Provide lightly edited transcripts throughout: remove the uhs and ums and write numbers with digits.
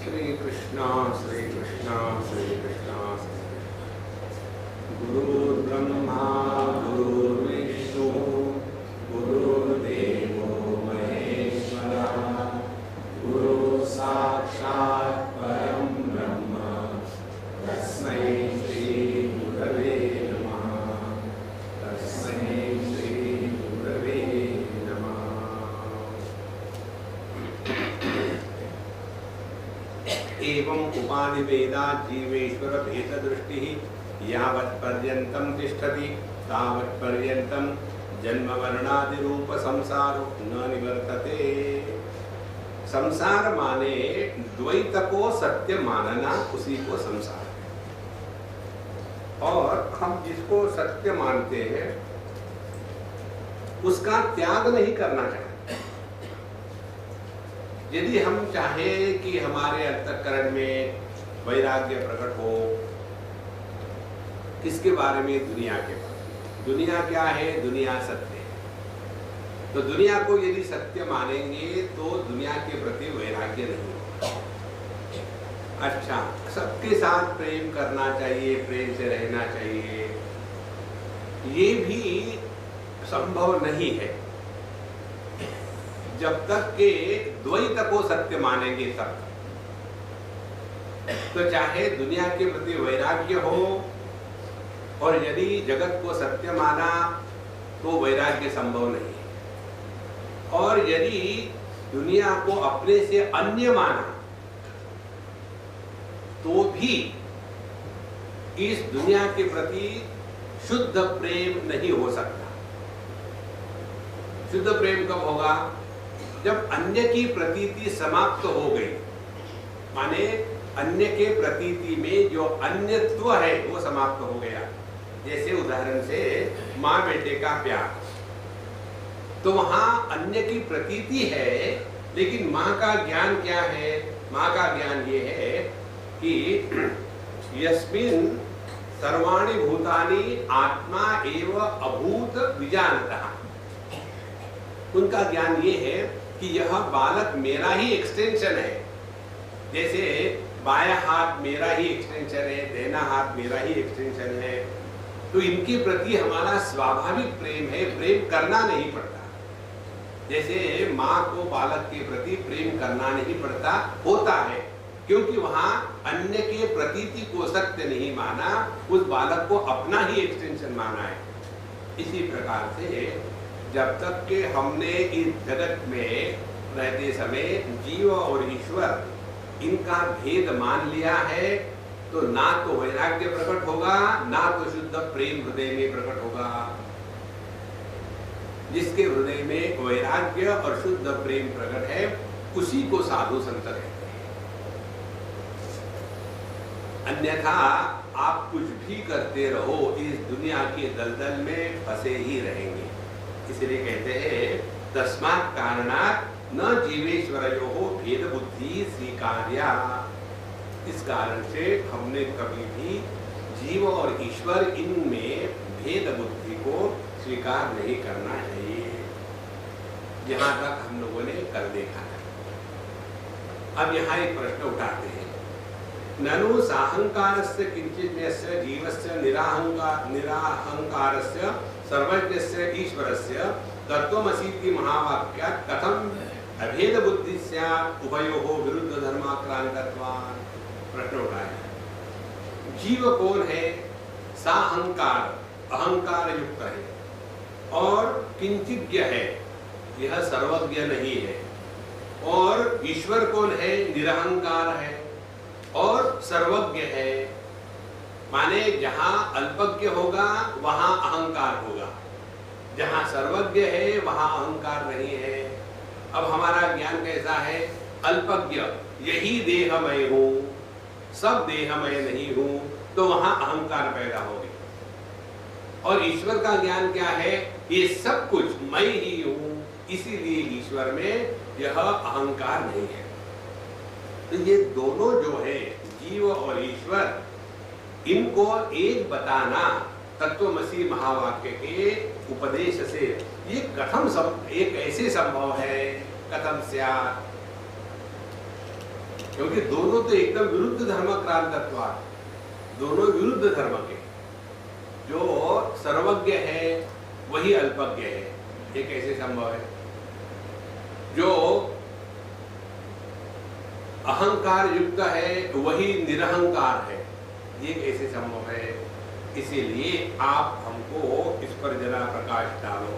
श्री कृष्ण श्री कृष्ण श्री कृष्ण। गुरुर्ब्रह्मा गुरुर्विष्णु गुरुर्देवो महेश्वरः गुरुः साक्षात् परं ब्रह्म तस्मै श्री गुरवे नमः। तस्मै श्री गुरवे नमः। एवं उपाधिभेदा जीवेश्वर भेद दृष्टि यावत् पर्यन्तं तिष्ठति तावत् पर्यन्तं जन्म वर्णादि रूप संसारो न निवर्तते। संसार माने द्वैत को सत्य मानना, उसी को संसार है। और हम जिसको सत्य मानते हैं उसका त्याग नहीं करना चाहिए। यदि हम चाहें कि हमारे अंतःकरण में वैराग्य प्रकट हो, किसके बारे में? दुनिया के बारे में। दुनिया क्या है? दुनिया सत्य है। तो दुनिया को यदि सत्य मानेंगे तो दुनिया के प्रति वैराग्य नहीं होगा। अच्छा, सबके साथ प्रेम करना चाहिए, प्रेम से रहना चाहिए, ये भी संभव नहीं है जब तक के द्वैत को सत्य मानेंगे तब तक। तो चाहे दुनिया के प्रति वैराग्य हो, और यदि जगत को सत्य माना तो वैराग्य संभव नहीं है। और यदि दुनिया को अपने से अन्य माना तो भी इस दुनिया के प्रति शुद्ध प्रेम नहीं हो सकता। शुद्ध प्रेम कब होगा? जब अन्य की प्रतीति समाप्त हो गई, माने अन्य के प्रतीति में जो अन्यत्व है वो समाप्त हो गया। जैसे उदाहरण से माँ बेटे का प्यार, तो वहां अन्य की प्रतीति है, लेकिन माँ का ज्ञान क्या है? माँ का ज्ञान ये है कि यस्मिन् सर्वाणि भूतानि आत्मा एव अभूत विजानतः। उनका ज्ञान ये है कि यह बालक मेरा ही एक्सटेंशन है। जैसे बायां हाथ मेरा ही एक्सटेंशन है, दाहिना हाथ मेरा ही एक्सटेंशन है, तो इनके प्रति हमारा स्वाभाविक प्रेम है, प्रेम करना नहीं पड़ता। जैसे माँ को बालक के प्रति प्रेम करना नहीं पड़ता, होता है, क्योंकि वहां अन्य के प्रतीति को सत्य नहीं माना, उस बालक को अपना ही एक्सटेंशन माना है। इसी प्रकार से जब तक कि हमने इस जगत में रहते समय जीव और ईश्वर इनका भेद मान लिया है, तो ना तो वैराग्य प्रकट होगा, ना तो शुद्ध प्रेम हृदय में प्रकट होगा। जिसके हृदय में वैराग्य और शुद्ध प्रेम प्रकट है, उसी को साधु संत कहते हैं। अन्यथा आप कुछ भी करते रहो, इस दुनिया के दलदल में फंसे ही रहेंगे। इसलिए कहते हैं तस्मात् कारणात् न जीवेश्वरयोः भेद बुद्धि स्वीकार्या। इस कारण से हमने कभी भी जीव और ईश्वर इनमें भेद बुद्धि को स्वीकार नहीं करना चाहिए। यहाँ तक हम लोगों ने कल देखा था। अब यहाँ एक प्रश्न उठाते हैं, ननु साहंकारस्य किंचिन्यस्य जीवस्य निराहंकारस्य सर्वज्ञस्य ईश्वरस्य तत्त्वमसीति महावाक्यात् कथम अभेद बुद्धि स्यात् उभयोः विरुद्ध धर्माक्रांतत्वात्। प्रश्न उठाया। जीव कौन है? साहंकार, अहंकार युक्त है, और किंचिज्ञ है, यह सर्वज्ञ नहीं है। और ईश्वर कौन है? निरहंकार है और सर्वज्ञ है। माने जहां अल्पज्ञ होगा वहां अहंकार होगा, जहां सर्वज्ञ है वहां अहंकार नहीं है। अब हमारा ज्ञान कैसा है? अल्पज्ञ, यही देहमय हूं, सब देहमय नहीं हूं, तो वहां अहंकार पैदा हो गया। और ईश्वर का ज्ञान क्या है? ये सब कुछ मैं ही हूं, इसीलिए ईश्वर में यह अहंकार नहीं है। तो ये दोनों जो है, जीव और ईश्वर, इनको एक बताना तत्वमसी महावाक्य के उपदेश से, ये कथम एक ऐसे संभव है? कथम स्यात्। क्योंकि दोनों तो एकदम विरुद्ध धर्म क्रांतत्वाद, दोनों विरुद्ध धर्म के। जो सर्वज्ञ है वही अल्पज्ञ है, ये कैसे संभव है? जो अहंकार युक्त है वही निरहंकार है, ये कैसे संभव है? इसीलिए आप हमको इस पर जरा प्रकाश डालो।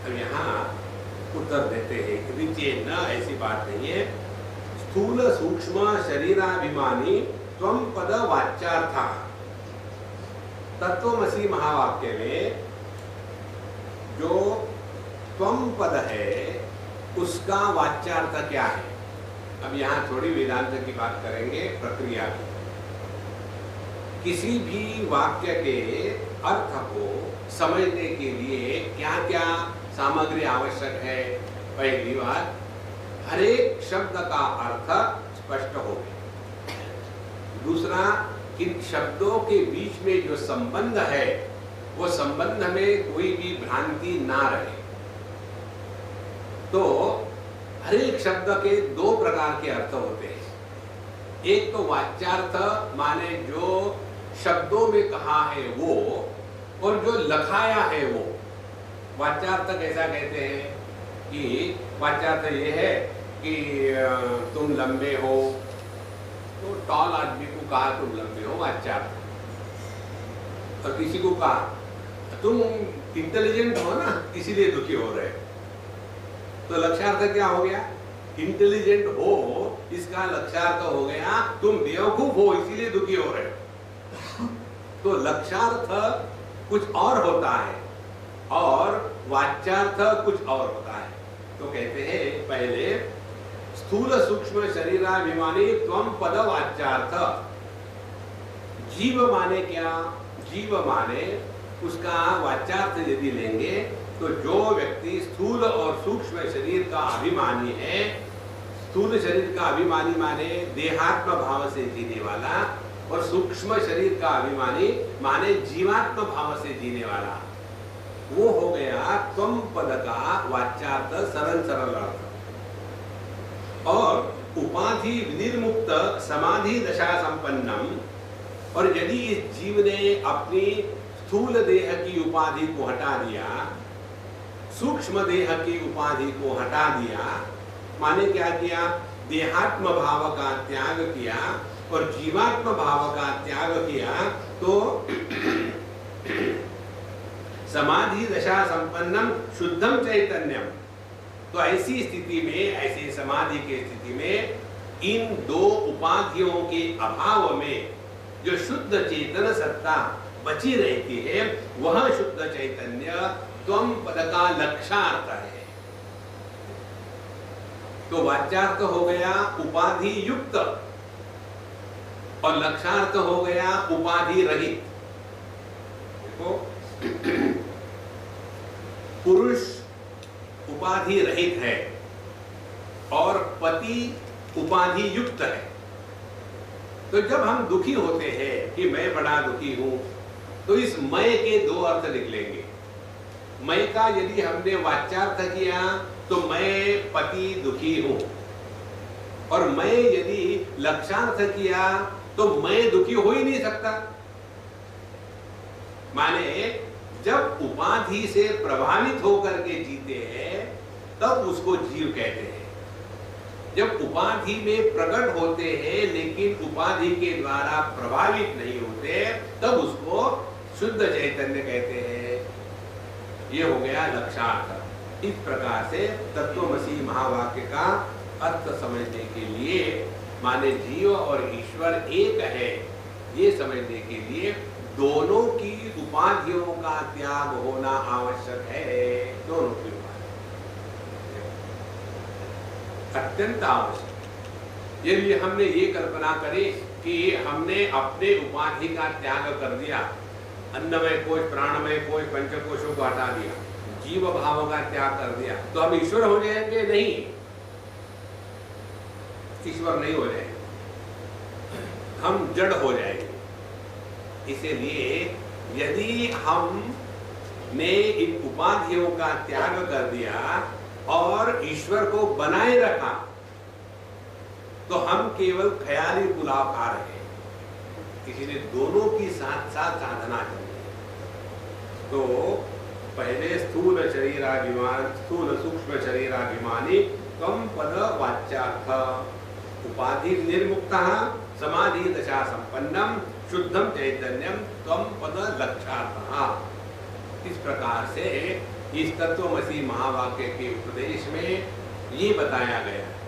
अब यहाँ उत्तर देते हैं, नीचे न ऐसी बात नहीं है। स्थूल सूक्ष्म शरीराभिमानी त्वम पद वाच्यार्था, तत्वमसी महावाक्य में जो त्वम पद है उसका वाच्यार्थ क्या है? अब यहाँ थोड़ी वेदांत की बात करेंगे, प्रक्रिया की। किसी भी वाक्य के अर्थ को समझने के लिए क्या क्या सामग्री आवश्यक है? पहली बात, हर एक शब्द का अर्थ स्पष्ट हो। दूसरा, इन शब्दों के बीच में जो संबंध है वो संबंध में कोई भी भ्रांति ना रहे। तो हर एक शब्द के दो प्रकार के अर्थ होते हैं। एक तो वाच्यार्थ, माने जो शब्दों में कहा है वो, और जो लखाया है वो। वाच्यार्थ कैसा कहते हैं कि वाच्यार्थ ये है कि तुम लंबे हो, तो टॉल आदमी को कहा तुम लंबे हो, वाच्यार्थ। और किसी को कहा तुम इंटेलिजेंट हो ना, इसीलिए दुखी हो रहे, तो लक्ष्यार्थ क्या हो गया? इंटेलिजेंट हो, इसका लक्ष्यार्थ हो गया तुम बेवकूफ हो, इसीलिए दुखी हो रहे। तो लक्ष्यार्थ कुछ और होता है और वाच्यार्थ कुछ और होता है। तो कहते हैं पहले स्थूल सूक्ष्म शरीराभिमानी त्वम पद वाच्यार्थ। जीव माने क्या? जीव माने उसका वाच्यार्थ यदि लेंगे तो जो व्यक्ति स्थूल और सूक्ष्म शरीर का अभिमानी है, स्थूल शरीर का अभिमानी माने देहात्म भाव से जीने वाला, और सूक्ष्म शरीर का अभिमानी माने जीवात्म भाव से जीने वाला, वो हो गया त्वम पद का वाच्यार्थ, सरल सरल अर्थ। और उपाधि विनिर्मुक्त समाधि दशा संपन्नम, और यदि इस जीव ने अपनी स्थूल देह की उपाधि को हटा दिया, सूक्ष्म देह की उपाधि को हटा दिया, माने क्या किया? देहात्म भाव का त्याग किया और जीवात्म भाव का त्याग किया, तो समाधि दशा संपन्नम शुद्धम चैतन्यम। तो ऐसी स्थिति में, ऐसी समाधि की स्थिति में, इन दो उपाधियों के अभाव में जो शुद्ध चेतन सत्ता बची रहती है, वह शुद्ध चैतन्य त्वम पद का लक्ष्यार्थ है। तो वाच्यार्थ हो गया उपाधि युक्त और लक्ष्यार्थ हो गया उपाधि रहित। देखो, पुरुष उपाधि रहित है और पति उपाधि युक्त है। तो जब हम दुखी होते हैं कि मैं बड़ा दुखी हूं, तो इस मैं के दो अर्थ निकलेंगे। मैं का यदि हमने वाच्यार्थ किया तो मैं पति दुखी हूं, और मैं यदि लक्ष्यार्थ किया तो मैं दुखी हो ही नहीं सकता। माने जब उपाधि से प्रभावित होकर के जीते हैं तब उसको जीव कहते हैं। जब उपाधि में प्रकट होते हैं लेकिन उपाधि के द्वारा प्रभावित नहीं होते, तब उसको शुद्ध चैतन्य कहते हैं। ये हो गया लक्ष्यार्थ। इस प्रकार से तत्वमसी महावाक्य का अर्थ समझने के लिए, माने जीव और ईश्वर एक है, ये समझने के लिए दोनों की उपाधियों का त्याग होना आवश्यक है। दोनों की उपाधि अत्यंत आवश्यक। यदि हमने ये कल्पना करी कि हमने अपने उपाधि का त्याग कर दिया, अन्नमय कोश, प्राणमय कोश, पंचकोशों को हटा दिया, जीव भाव का त्याग कर दिया, तो हम ईश्वर हो जाएंगे? नहीं, ईश्वर नहीं हो जाएंगे, हम जड़ हो जाएंगे। इसलिए यदि हमने इन उपाधियों का त्याग कर दिया और ईश्वर को बनाए रखा, तो हम केवल ख्याली पुलाव खा रहे हैं। इसलिए दोनों की साथ साथ साधना चाहिए। तो पहले स्थूल शरीराभिमान, स्थूल सूक्ष्म शरीराभिमानी त्वं पद वाच्यार्थ, उपाधि निर्मुक्तः समाधि दशा संपन्नम शुद्धम चैतन्यम त्वं पद लक्ष्यार्थः। इस प्रकार से इस तत्वमसि महावाक्य के उपदेश में ये बताया गया है।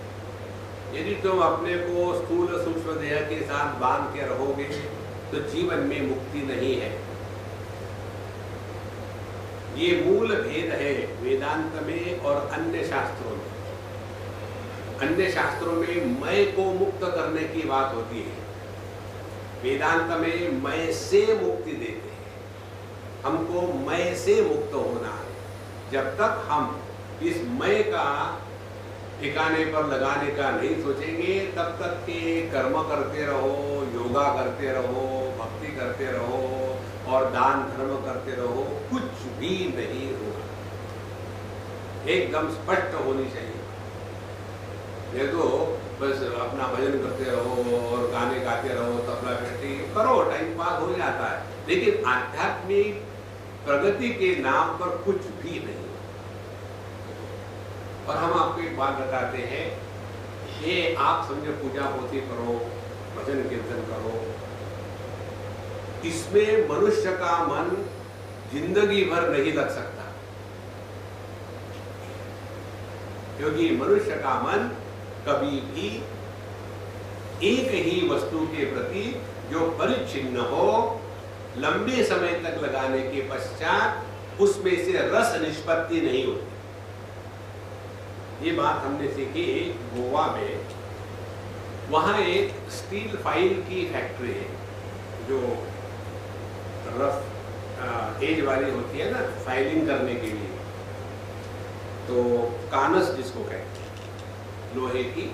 यदि तुम अपने को स्थूल सूक्ष्म देह के साथ बांध के रहोगे तो जीवन में मुक्ति नहीं है। ये मूल भेद है वेदांत में और अन्य शास्त्रों में। अन्य शास्त्रों में मैं को मुक्त करने की बात होती है, वेदांत में मैं से मुक्ति देते हैं। हमको मैं से मुक्त होना है। जब तक हम इस मैं का ठिकाने पर लगाने का नहीं सोचेंगे, तब तक के कर्म करते रहो, योगा करते रहो, भक्ति करते रहो और दान धर्म करते रहो, कुछ भी नहीं होगा। एकदम स्पष्ट होनी चाहिए। ये तो बस अपना भजन करते रहो और गाने गाते रहो, तबला बैठी करो, टाइम पास हो जाता है, लेकिन आध्यात्मिक प्रगति के नाम पर कुछ भी नहीं। और हम आपको एक बात बताते हैं, ये आप समझे पूजा पोथी करो, भजन कीर्तन करो, इसमें मनुष्य का मन जिंदगी भर नहीं लग सकता, क्योंकि मनुष्य का मन कभी भी एक ही वस्तु के प्रति जो परिच्छिन्न हो, लंबे समय तक लगाने के पश्चात उसमें से रस निष्पत्ति नहीं होती। ये बात हमने सीखी गोवा में। वहाँ एक स्टील फाइल की फैक्ट्री है, जो रफ एज वाली होती है ना, फाइलिंग करने के लिए। तो कानस जिसको कहते हैं, लोहे की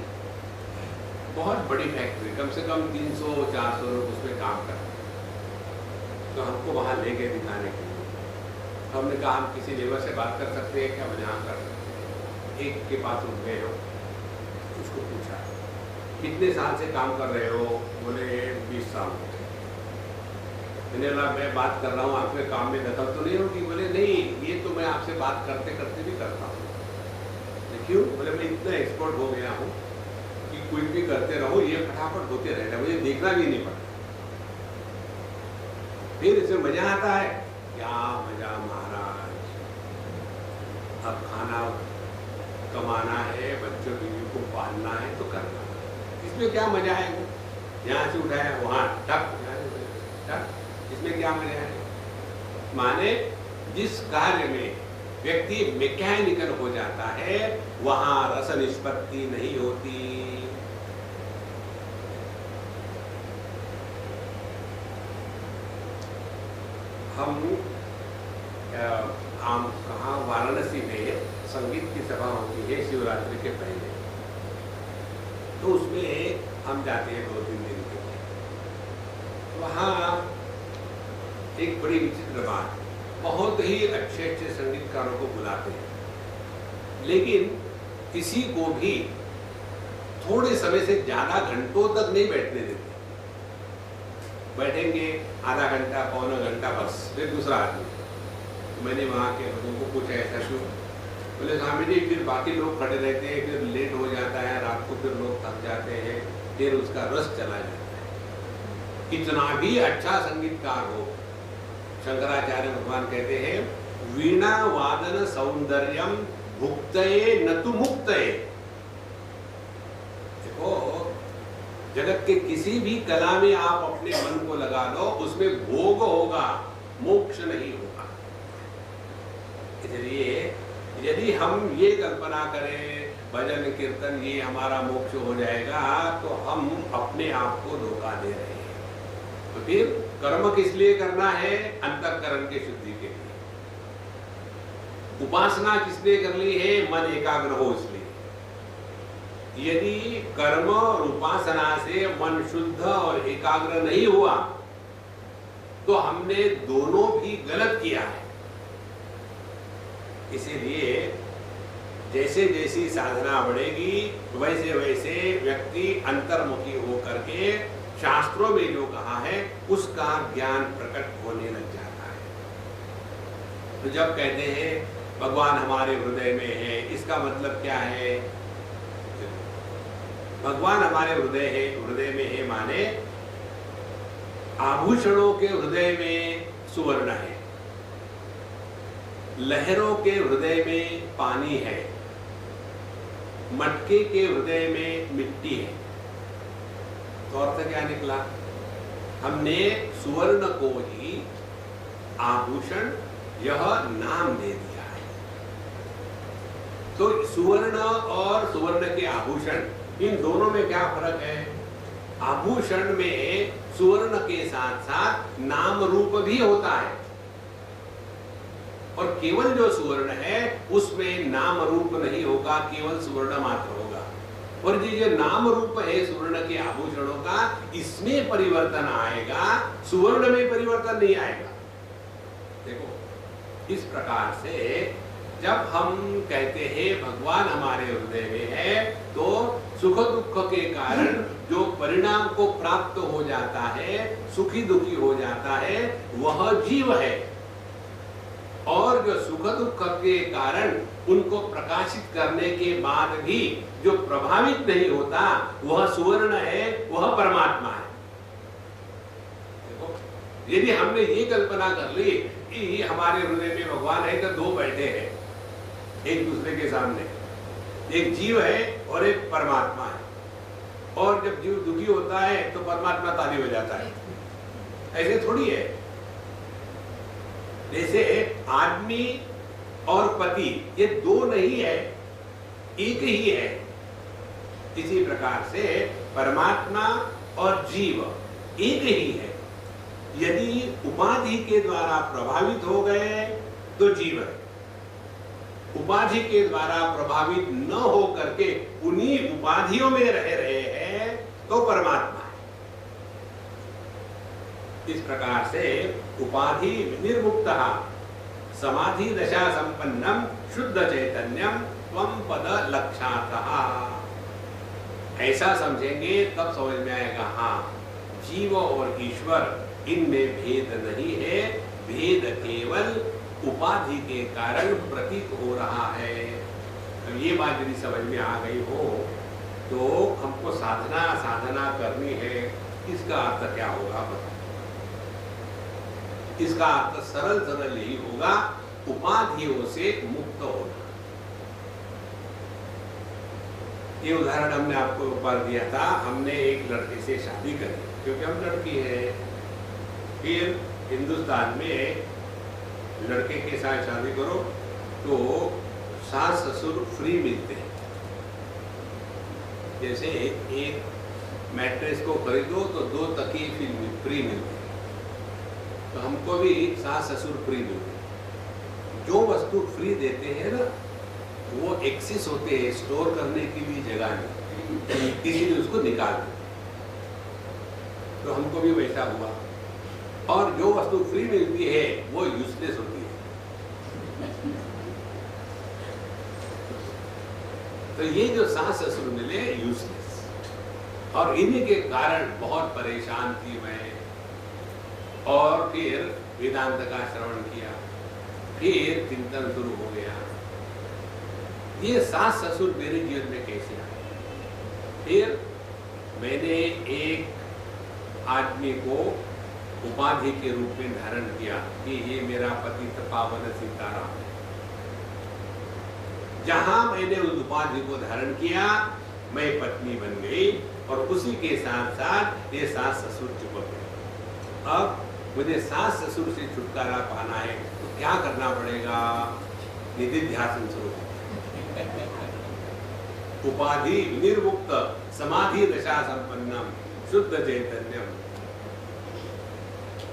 बहुत बड़ी फैक्ट्री, कम से कम 300-400 लोग उसमें काम करते हैं। तो हमको वहाँ ले गए दिखाने के लिए। तो हमने कहा हम किसी लेबर से बात कर सकते हैं क्या? मैंने हाँ कर सकते हैं। एक के पास उठ गए हो, उसको पूछा कितने साल से काम कर रहे हो? बोले 20 साल। मैंने बोला मैं बात कर रहा हूँ, आपके काम में दखल तो नहीं होगी? बोले नहीं, ये तो मैं आपसे बात करते करते भी करता हूँ। क्यों? बोले मैं इतना एक्सपर्ट हो गया हूँ कि कोई भी करते रहो, ये फटाफट होते रहता है, मुझे देखना भी नहीं पड़ता। फिर इसमें मजा आता है। क्या मजा महाराज! अब खाना कमाना है, बच्चों बीवी को पालना है तो करना। इसमें क्या मजा है? यहाँ से उठाया वहाँ टक, इसमें क्या मजा है? माने जिस कार्य में व्यक्ति मैकेनिकल हो जाता है, वहां रस निष्पत्ति नहीं होती। हम कहाँ वाराणसी में संगीत की सभा होती है शिवरात्रि के पहले, तो उसमें हम जाते हैं 2-3 दिन के लिए। वहाँ एक बड़ी विचित्र बात, बहुत ही अच्छे अच्छे संगीतकारों को बुलाते हैं, लेकिन किसी को भी थोड़े समय से ज्यादा घंटों तक नहीं बैठने देते। बैठेंगे आधा घंटा, पौना घंटा, बस फिर दूसरा आदमी। तो मैंने वहाँ के लोगों को पूछा ऐसा क्यों? बोले स्वामी जी फिर बाकी लोग खड़े रहते हैं, फिर लेट हो जाता है, रात को फिर लोग थक जाते हैं, फिर उसका रस चला जाता है। कितना भी अच्छा संगीतकार हो, शंकराचार्य भगवान कहते हैं वीणा वादन सौंदर्यम भुक्तये न तु मुक्तये। देखो, जगत के किसी भी कला में आप अपने मन को लगा लो, उसमें भोग होगा, मोक्ष नहीं होगा। इसलिए यदि हम ये कल्पना करें भजन कीर्तन ये हमारा मोक्ष हो जाएगा, तो हम अपने आप को धोखा दे रहे हैं। तो फिर कर्म किस लिए करना है? अंतःकरण की शुद्धि के लिए। उपासना किस लिए कर ली है? मन एकाग्र हो इसलिए। यदि कर्म और उपासना से मन शुद्ध और एकाग्र नहीं हुआ, तो हमने दोनों भी गलत किया है। इसीलिए जैसे जैसी साधना बढ़ेगी वैसे वैसे व्यक्ति अंतर्मुखी हो करके शास्त्रों में जो कहा है उसका ज्ञान प्रकट होने लग जाता है। तो जब कहते हैं भगवान हमारे हृदय में है, इसका मतलब क्या है? भगवान हमारे हृदय में है माने आभूषणों के हृदय में सुवर्ण है, लहरों के हृदय में पानी है, मटके के हृदय में मिट्टी है। तो अर्थ क्या निकला? हमने सुवर्ण को ही आभूषण यह नाम दे दिया है। तो सुवर्ण और सुवर्ण के आभूषण, इन दोनों में क्या फर्क है? आभूषण में सुवर्ण के साथ साथ नाम रूप भी होता है, और केवल जो सुवर्ण है उसमें नाम रूप नहीं होगा, केवल सुवर्ण मात्र होगा। और ये जो नाम रूप है सुवर्ण के आभूषणों का, इसमें परिवर्तन आएगा, सुवर्ण में परिवर्तन नहीं आएगा। देखो, इस प्रकार से जब हम कहते हैं भगवान हमारे हृदय में है, तो सुख दुख के कारण जो परिणाम को प्राप्त हो जाता है, सुखी दुखी हो जाता है, वह जीव है। और जो सुख दुख के कारण उनको प्रकाशित करने के बाद भी जो प्रभावित नहीं होता, वह सुवर्ण है, वह परमात्मा है। देखो, यदि हमने ये कल्पना कर ली कि हमारे हृदय में भगवान है, तो दो बैठे हैं एक दूसरे के सामने, एक जीव है और एक परमात्मा है, और जब जीव दुखी होता है तो परमात्मा ताली बजाता है। ऐसे थोड़ी है। जैसे आदमी और पति ये दो नहीं है, एक ही है। इसी प्रकार से परमात्मा और जीव एक ही है। यदि उपाधि के द्वारा प्रभावित हो गए तो जीव है, उपाधि के द्वारा प्रभावित न हो करके उन्हीं उपाधियों में रह रहे हैं तो परमात्मा है। इस प्रकार से उपाधि निर्मुक्तः समाधि दशा संपन्नम शुद्ध चैतन्यम त्वं पद लक्षातः। ऐसा समझेंगे तब समझ में आएगा, हाँ, जीव और ईश्वर इनमें भेद नहीं है, भेद केवल उपाधि के कारण प्रतीत हो रहा है। तो ये बात यदि समझ में आ गई हो तो हमको साधना करनी है। इसका अर्थ क्या होगा बताओ? इसका अर्थ सरल यही होगा, उपाधियों से मुक्त होना। ये उदाहरण हमने आपको ऊपर दिया था। हमने एक लड़के से शादी करी क्योंकि हम लड़की है। फिर हिंदुस्तान में लड़के के साथ शादी करो तो सास ससुर फ्री मिलते हैं। जैसे एक मैट्रेस को खरीदो तो 2 तकिए फ्री मिलते हैं, तो हमको भी सास ससुर फ्री मिलते हैं। जो वस्तु फ्री देते हैं ना, वो एक्सेस होते हैं, स्टोर करने की भी जगह नहीं, इसीलिए उसको निकाल दो। तो हमको भी वैसा हुआ। और जो वस्तु फ्री मिलती है वो यूजलेस होती है। तो ये जो सास ससुर मिले यूजलेस, और इन्हीं के कारण बहुत परेशान थी मैं। और फिर वेदांत का श्रवण किया, फिर चिंतन शुरू हो गया, ये सास ससुर मेरे जीवन में कैसे आए। फिर मैंने एक आदमी को उपाधि के रूप में धारण किया कि ये मेरा पति पावन सीताराम है। जहां मैंने उस उपाधि को धारण किया, मैं पत्नी बन गई, और उसी के साथ साथ ये सास ससुर चिपक गए। अब मुझे सास ससुर से छुटकारा पाना है तो क्या करना पड़ेगा? निधिध्यासन शुरू। उपाधि निर्मुक्त समाधि दशा संपन्नम शुद्ध चैतन्यम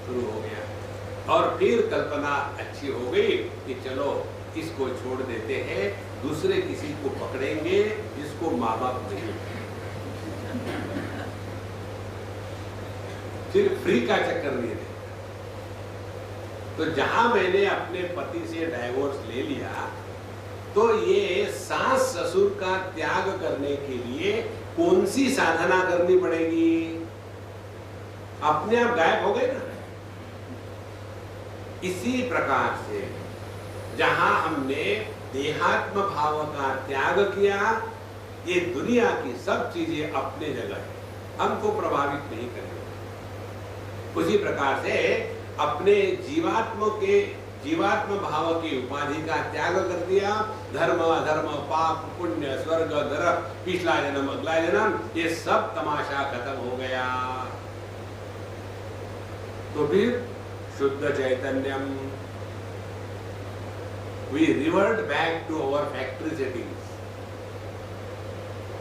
शुरू हो गया। और फिर कल्पना अच्छी हो गई कि चलो इसको छोड़ देते हैं, दूसरे किसी को पकड़ेंगे जिसको माँ बाप नहीं। फिर फ्री का चक्कर नहीं थे। तो जहां मैंने अपने पति से डाइवोर्स ले लिया, तो ये सास ससुर का त्याग करने के लिए कौन सी साधना करनी पड़ेगी? अपने आप गायब हो गए ना। इसी प्रकार से जहां हमने देहात्म भाव का त्याग किया, ये दुनिया की सब चीजें अपने जगह है, हमको प्रभावित नहीं करेंगे। उसी प्रकार से अपने जीवात्म भाव की उपाधि का त्याग कर दिया। धर्म अधर्म, पाप पुण्य, स्वर्ग नरक, पिछला जन्म अगला जन्म, ये सब तमाशा खत्म हो गया। तो फिर शुद्ध चैतन्यम, we revert back to our factory settings.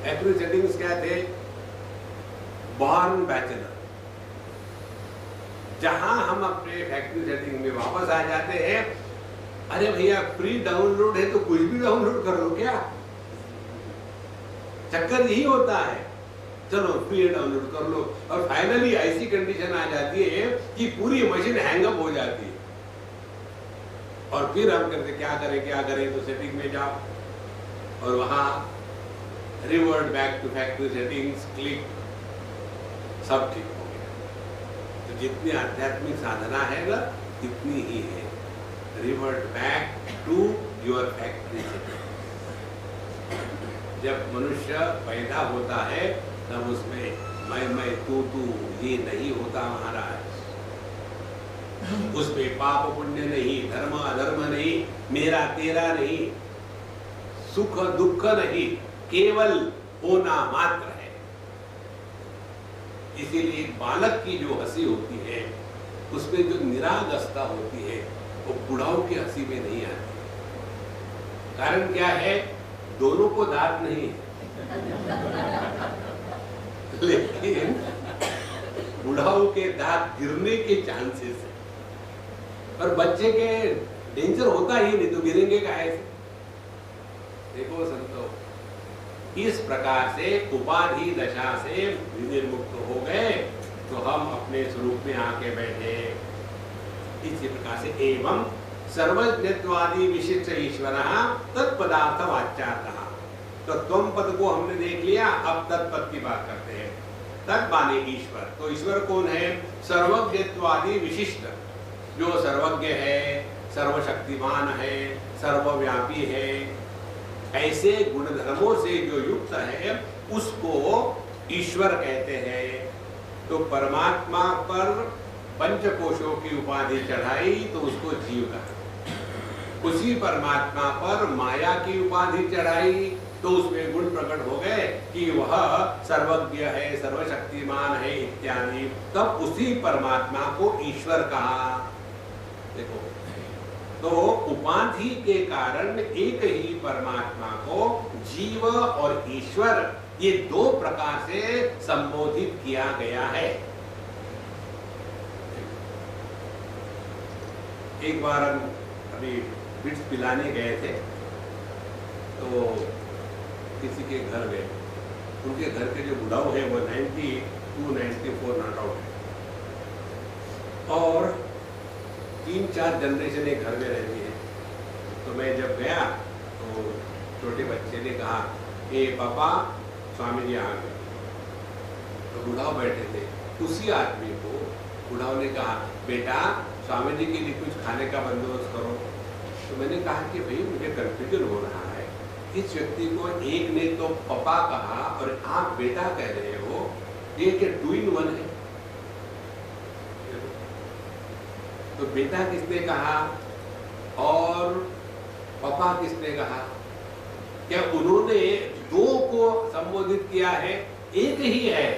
factory settings क्या थे? born bachelor। जहां हम अपने फैक्ट्री सेटिंग में वापस आ जाते हैं, अरे भैया फ्री डाउनलोड है तो कुछ भी डाउनलोड कर लो क्या? चक्कर यही होता है, चलो फ्री डाउनलोड कर लो, और फाइनली ऐसी कंडीशन आ जाती है कि पूरी मशीन हैंगअप हो जाती है। और फिर हम कहते क्या करें, तो सेटिंग में जाओ और वहां revert back to factory settings, click, सब ठीक हो गया। तो जितनी आध्यात्मिक साधना है ना, इतनी ही है, revert back to your factory setting. जब मनुष्य पैदा होता है तब उसमें मैं तू ये नहीं होता महाराज। उसमें पाप पुण्य नहीं, धर्म अधर्म नहीं, मेरा तेरा नहीं, सुख दुख नहीं, केवल होना मात्र है। इसीलिए बालक की जो हंसी होती है, उसमें जो निरागसता होती है, वो बुढ़ाओं की हंसी में नहीं आती। कारण क्या है? दोनों को दांत नहीं है लेकिन बुढ़ाओं के दांत गिरने के चांसेस है, पर बच्चे के डेंजर होता ही नहीं, तो गिरेंगे काहे से? देखो संतो, इस प्रकार से उपाधि दशा से विनिर्मुक्त हो गए तो हम अपने स्वरूप में आके बैठे। इसी प्रकार से एवं सर्वज्ञत्वादि विशिष्ट ईश्वर तत्पदार्थ वाच्यार्थः। तो त्वम पद को हमने देख लिया, अब तत्पद की बात करते हैं। तत् माने ईश्वर। तो ईश्वर कौन है? सर्वज्ञत्वादि विशिष्ट, जो सर्वज्ञ है, सर्वशक्तिमान है, सर्वव्यापी है, ऐसे गुणधर्मों से जो युक्त है उसको ईश्वर कहते हैं। तो परमात्मा पर पंचकोशों की उपाधि चढ़ाई तो उसको जीव कहा। उसी परमात्मा पर माया की उपाधि चढ़ाई तो उसमें गुण प्रकट हो गए कि वह सर्वज्ञ है, सर्वशक्तिमान है इत्यादि, तब उसी परमात्मा को ईश्वर कहा। देखो, तो उपाधि के कारण एक ही परमात्मा को जीव और ईश्वर, ये दो प्रकार से संबोधित किया गया है। एक बार हम अभी बिट्स पिलाने गए थे, तो किसी के घर गए, उनके घर के जो बुढ़ाऊ है वो 92-94 नॉट आउट है, और 3-4 जनरेशन एक घर में रहती है। तो मैं जब गया तो छोटे बच्चे ने कहा, ए पापा स्वामी जी आ गए। तो बुढ़ाऊ बैठे थे, उसी आदमी को बुढ़ाऊ ने कहा, बेटा स्वामी जी के लिए कुछ खाने का बंदोबस्त करो। तो मैंने कहा कि भाई मुझे कंफ्यूजन हो रहा है, इस व्यक्ति को एक ने तो पापा कहा और आप बेटा कह रहे हो, ये क्या 2 in 1 है? तो बेटा किसने कहा और पापा किसने कहा? क्या उन्होंने दो को संबोधित किया है? एक ही है,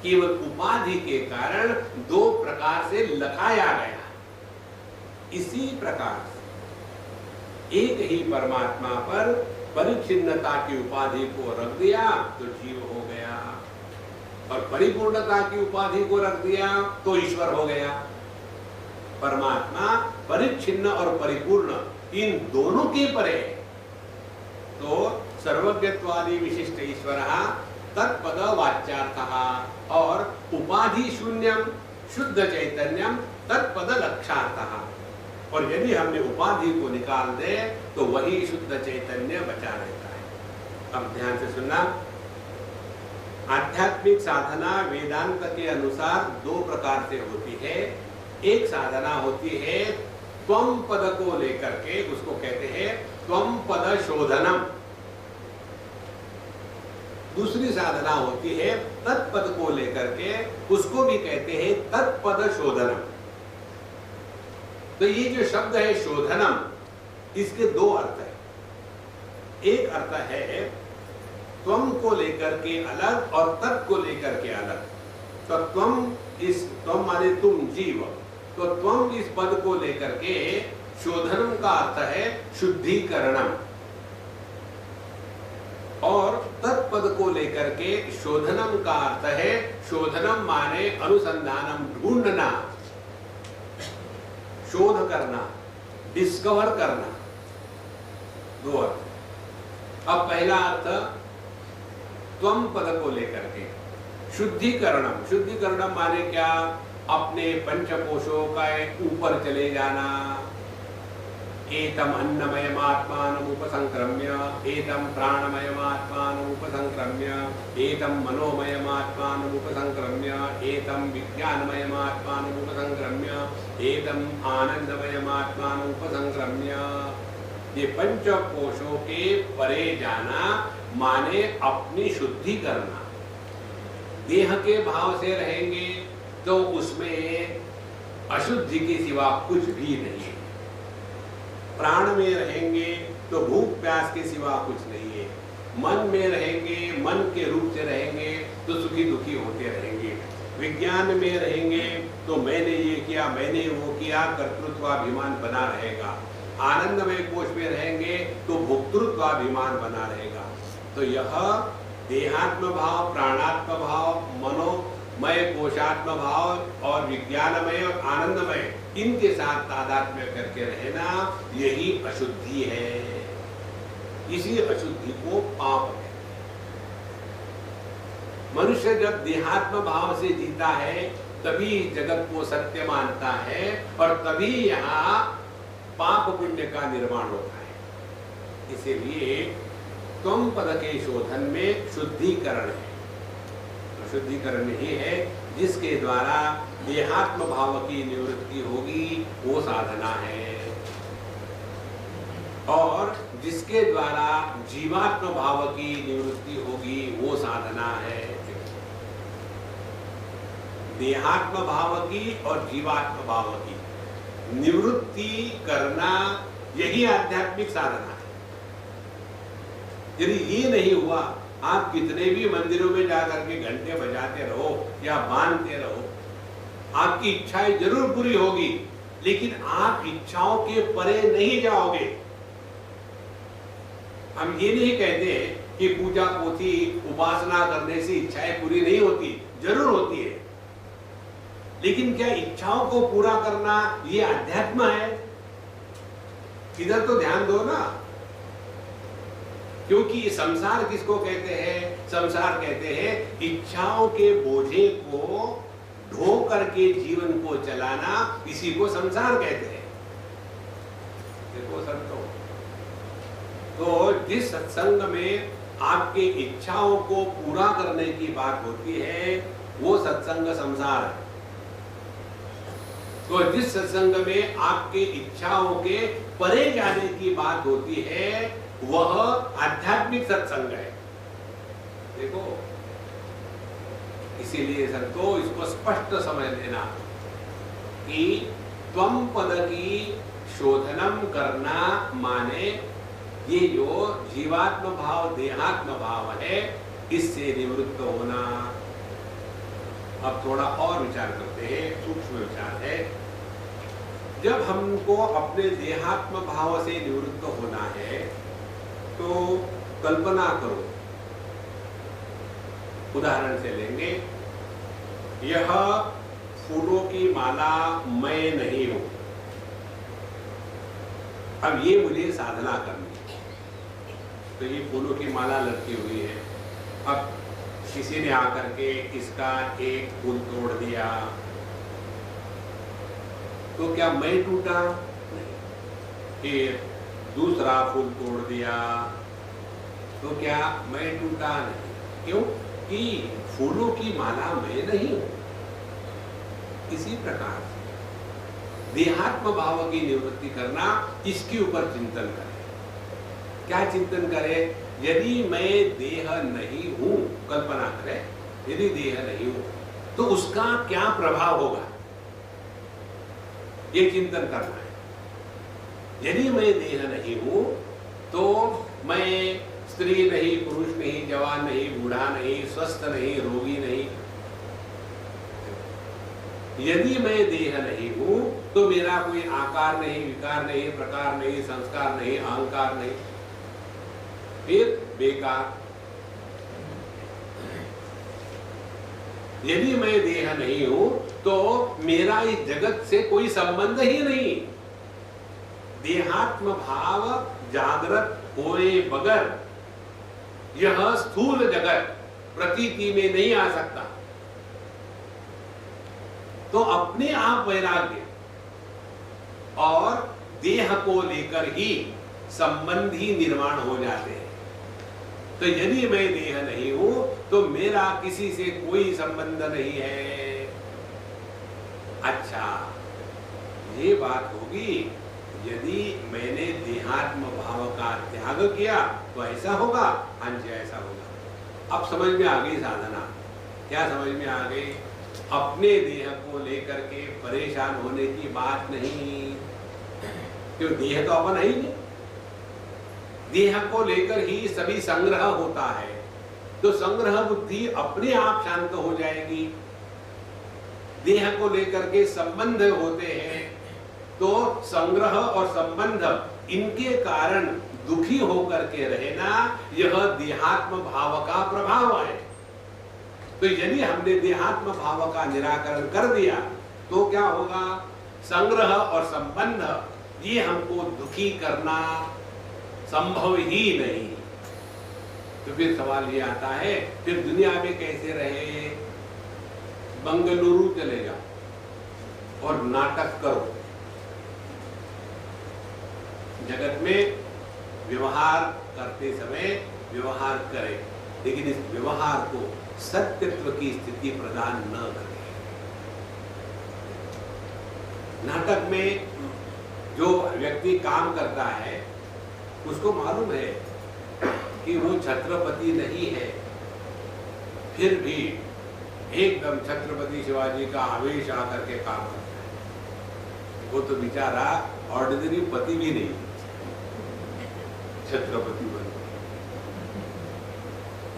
केवल उपाधि के कारण दो प्रकार से लखाया गया। इसी प्रकार से एक ही परमात्मा पर परिच्छिन्नता की उपाधि को रख दिया तो जीव हो गया, और परिपूर्णता की उपाधि को रख दिया तो ईश्वर हो गया। परमात्मा परिच्छिन्न और परिपूर्ण इन दोनों के परे, तो सर्वज्ञत्वादि विशिष्ट ईश्वर तत्पद वाच्यार्थः, और उपाधि शून्यम शुद्ध चैतन्यम तत्पद लक्ष्यार्थः। और यदि हमने उपाधि को निकाल दे तो वही शुद्ध चैतन्य बचा रहता है। अब ध्यान से सुनना, आध्यात्मिक साधना वेदांत के अनुसार दो प्रकार से होती है। एक साधना होती है त्वम पद को लेकर के, उसको कहते हैं त्वम पद शोधनम। दूसरी साधना होती है तत्पद को लेकर के, उसको भी कहते हैं तत्पद शोधनम। तो ये जो शब्द है शोधनम, इसके दो अर्थ है। एक अर्थ है त्वम को लेकर के अलग और तत् को लेकर के अलग। तो त्वम माने तुम जीव, तो त्वम इस पद को लेकर के शोधनम का अर्थ है शुद्धिकरणम, और तत्पद को लेकर के शोधनम का अर्थ है, शोधनम माने अनुसंधानम, ढूंढना, शोध करना, डिस्कवर करना, दो अर्थ। अब पहला अर्थ त्वम पद को लेकर के शुद्धिकरणम। शुद्धिकरणम माने क्या? अपने पंचकोशों का ऊपर चले जाना। एतम अन्नमयमात्मानम् उपसंक्रम्य, एतम प्राणमयमात्मानम् उपसंक्रम्य, एतम मनोमयमात्मानम् उपसंक्रम्य, एतम विज्ञानमयमात्मानम् उपसंक्रम्य, एतम आनंदमयमात्मानम् उपसंक्रम्य। ये पंचकोशों के परे जाना माने अपनी शुद्धि करना। देह के भाव से रहेंगे तो उसमें अशुद्धि के सिवा कुछ भी नहीं है। प्राण में रहेंगे तो भूख प्यास के सिवा कुछ नहीं है। मन में रहेंगे, मन के रूप से रहेंगे तो सुखी दुखी होते रहेंगे। विज्ञान में रहेंगे तो मैंने ये किया, मैंने वो किया, कर्तृत्वाभिमान बना रहेगा। आनंदमय कोश में रहेंगे तो भोक्तृत्वाभिमान बना रहेगा। तो यह देहात्म भाव, प्राणात्म भाव, मनोमय कोशात्म भाव और विज्ञानमय और आनंदमय, इनके साथ तादात्म्य करके रहना, यही अशुद्धि है। इसी अशुद्धि को पाप है। मनुष्य जब देहात्म भाव से जीता है तभी जगत को सत्य मानता है और तभी यहाँ पाप पुण्य का निर्माण होता है। इसीलिए त्वम पद के शोधन में शुद्धिकरण है। शुद्धिकरण ही है जिसके द्वारा देहात्म भाव की निवृत्ति होगी, वो साधना है। और जिसके द्वारा जीवात्म भाव की निवृत्ति होगी, वो साधना है। देहात्म भाव की और जीवात्म भाव की निवृत्ति करना, यही आध्यात्मिक साधना है। यदि ये नहीं हुआ, आप कितने भी मंदिरों में जाकर के घंटे बजाते रहो या बांधते रहो, आपकी इच्छाएं जरूर पूरी होगी, लेकिन आप इच्छाओं के परे नहीं जाओगे। हम ये नहीं कहते कि पूजा पोथी उपासना करने से इच्छाएं पूरी नहीं होती, जरूर होती है, लेकिन क्या इच्छाओं को पूरा करना ये अध्यात्म है? इधर तो ध्यान दो ना। क्योंकि संसार किसको कहते हैं? संसार कहते हैं इच्छाओं के बोझे को ढो करके जीवन को चलाना, इसी को संसार कहते हैं। देखो संतों, तो जिस सत्संग में आपके इच्छाओं को पूरा करने की बात होती है, वो सत्संग संसार है। तो जिस सत्संग में आपके इच्छाओं के परे जाने की बात होती है, वह आध्यात्मिक सत्संग है। देखो, इसीलिए संतो इसको स्पष्ट समझ लेना कि त्वम पद की शोधनम करना माने ये जो जीवात्म भाव, देहात्म भाव है, इससे निवृत्त होना। अब थोड़ा और विचार करते हैं, सूक्ष्म विचार है। जब हमको अपने देहात्म भाव से निवृत्त होना है तो कल्पना करो, उदाहरण से लेंगे, यह फूलों की माला मैं नहीं हूं। अब ये मुझे साधना करनी है, तो ये फूलों की माला लटकी हुई है। अब किसी ने आकर के इसका एक फूल तोड़ दिया, तो क्या मैं टूटा? नहीं। फिर दूसरा फूल तोड़ दिया, तो क्या मैं टूटा नहीं? क्यों कि फूलों की माला मैं नहीं हूं। इसी प्रकार देहात्म भाव की निवृत्ति करना, इसके ऊपर चिंतन करें। क्या चिंतन करें? यदि मैं देह नहीं हूं, कल्पना करें, यदि देह नहीं हूं तो उसका क्या प्रभाव होगा, ये चिंतन करना है। यदि मैं देह नहीं हूं तो मैं स्त्री नहीं, पुरुष नहीं, जवान नहीं, बूढ़ा नहीं, स्वस्थ नहीं, रोगी नहीं। यदि मैं देह नहीं हूं तो मेरा कोई आकार नहीं, विकार नहीं, प्रकार नहीं, संस्कार नहीं, अहंकार नहीं, फिर बेकार। यदि मैं देह नहीं हूं तो मेरा इस जगत से कोई संबंध ही नहीं। देहात्म भाव जागृत होए बगैर यह स्थूल जगत प्रतीति में नहीं आ सकता। तो अपने आप वैराग्य और देह को लेकर ही संबंध ही निर्माण हो जाते हैं। तो यदि मैं देह नहीं हूं तो मेरा किसी से कोई संबंध नहीं है। अच्छा, ये बात होगी यदि मैंने देहात्म भाव का त्याग किया तो ऐसा होगा। हाँ जी, ऐसा होगा। अब समझ में आ गई साधना। क्या समझ में आ गई? अपने देह को लेकर के परेशान होने की बात नहीं, क्यों? देह तो अपन है ही नहीं। देह को लेकर ही सभी संग्रह होता है, तो संग्रह बुद्धि अपने आप शांत हो जाएगी। देह को लेकर के संबंध होते हैं, तो संग्रह और संबंध इनके कारण दुखी होकर के रहना, यह देहात्म भाव का प्रभाव है। तो यदि हमने देहात्म भाव का निराकरण कर दिया तो क्या होगा? संग्रह और संबंध ये हमको दुखी करना संभव ही नहीं। तो फिर सवाल ये आता है, फिर दुनिया में कैसे रहे? बंगलुरु चले जाओ और नाटक करो। जगत में व्यवहार करते समय व्यवहार करें, लेकिन इस व्यवहार को सत्यत्व की स्थिति प्रदान न करें। नाटक में जो व्यक्ति काम करता है उसको मालूम है कि वो छत्रपति नहीं है, फिर भी एकदम छत्रपति शिवाजी का आवेश आकर के काम करता है। वो तो बेचारा ऑर्डिनरी पति भी नहीं, छत्रपति बन।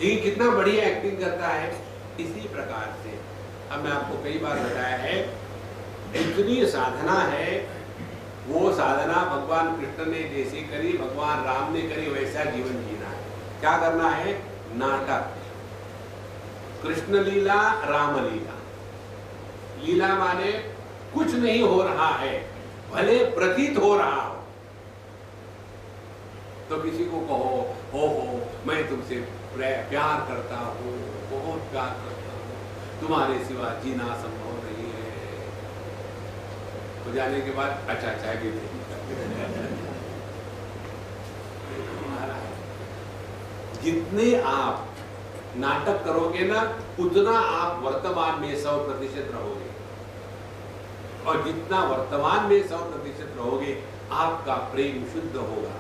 ये कितना बढ़िया एक्टिंग करता है। इसी प्रकार से अब मैं आपको कई बार बताया है, जितनी साधना है वो साधना भगवान कृष्ण ने जैसी करी, भगवान राम ने करी, वैसा जीवन जीना है। क्या करना है? नाटक। कृष्ण लीला, राम लीला। लीला माने कुछ नहीं हो रहा है, भले प्रतीत हो रहा हो। तो किसी को कहो, हो मैं तुमसे प्यार करता हूँ, बहुत प्यार करता हूँ, तुम्हारे सिवा जीना संभव नहीं है। तो जाने के बाद अच्छा चाय भी जितने आप नाटक करोगे ना, उतना आप वर्तमान में 100% रहोगे, और जितना वर्तमान में 100% रहोगे, आपका प्रेम शुद्ध होगा।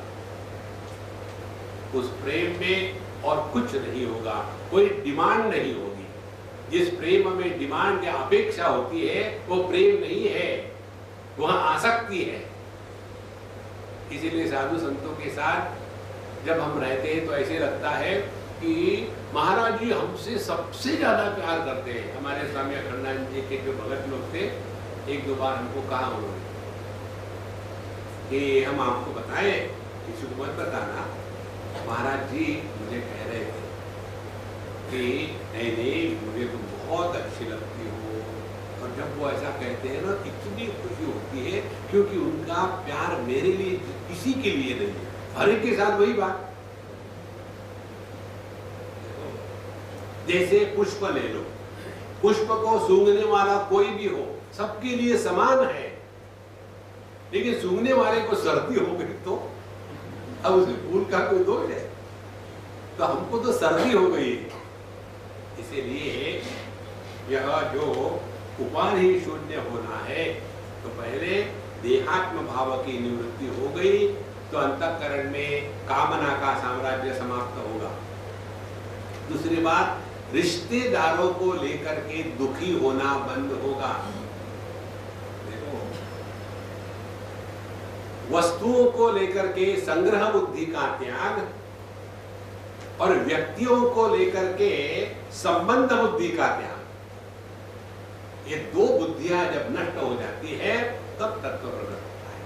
उस प्रेम में और कुछ नहीं होगा, कोई डिमांड नहीं होगी। जिस प्रेम में डिमांड या अपेक्षा होती है वो प्रेम नहीं है, वहां आसक्ति है। इसीलिए साधु संतों के साथ जब हम रहते हैं तो ऐसे लगता है कि महाराज जी हमसे सबसे ज्यादा प्यार करते हैं। हमारे स्वामी अखंडानंद जी के जो भगत लोग थे, एक दो बार हमको कहा उन्होंने कि हम आपको बताएं, किसी को मत बताना, महाराज जी मुझे कह रहे थे कि नहीं मुझे तो बहुत अच्छी लगती हो। और जब वो ऐसा कहते हैं ना, इतनी खुशी होती है, क्योंकि उनका प्यार मेरे लिए किसी के लिए नहीं है, हर एक के साथ वही बात। जैसे पुष्प ले लो, पुष्प को सूंघने वाला कोई भी हो, सबके लिए समान है। लेकिन सूंघने वाले को सर्दी हो गई तो अब उस फूल का कोई दोष है? तो हमको तो सर्दी हो गई। इसीलिए यह जो उपाधि शून्य होना है, तो पहले देहात्म भाव की निवृत्ति हो गई तो अंतःकरण में कामना का साम्राज्य समाप्त होगा। दूसरी बात, रिश्तेदारों को लेकर के दुखी होना बंद होगा। देखो, वस्तुओं को लेकर के संग्रह बुद्धि का त्याग और व्यक्तियों को लेकर के संबंध बुद्धि का त्याग, ये दो बुद्धियां जब नष्ट हो जाती है तब तत्व प्रकट होता है।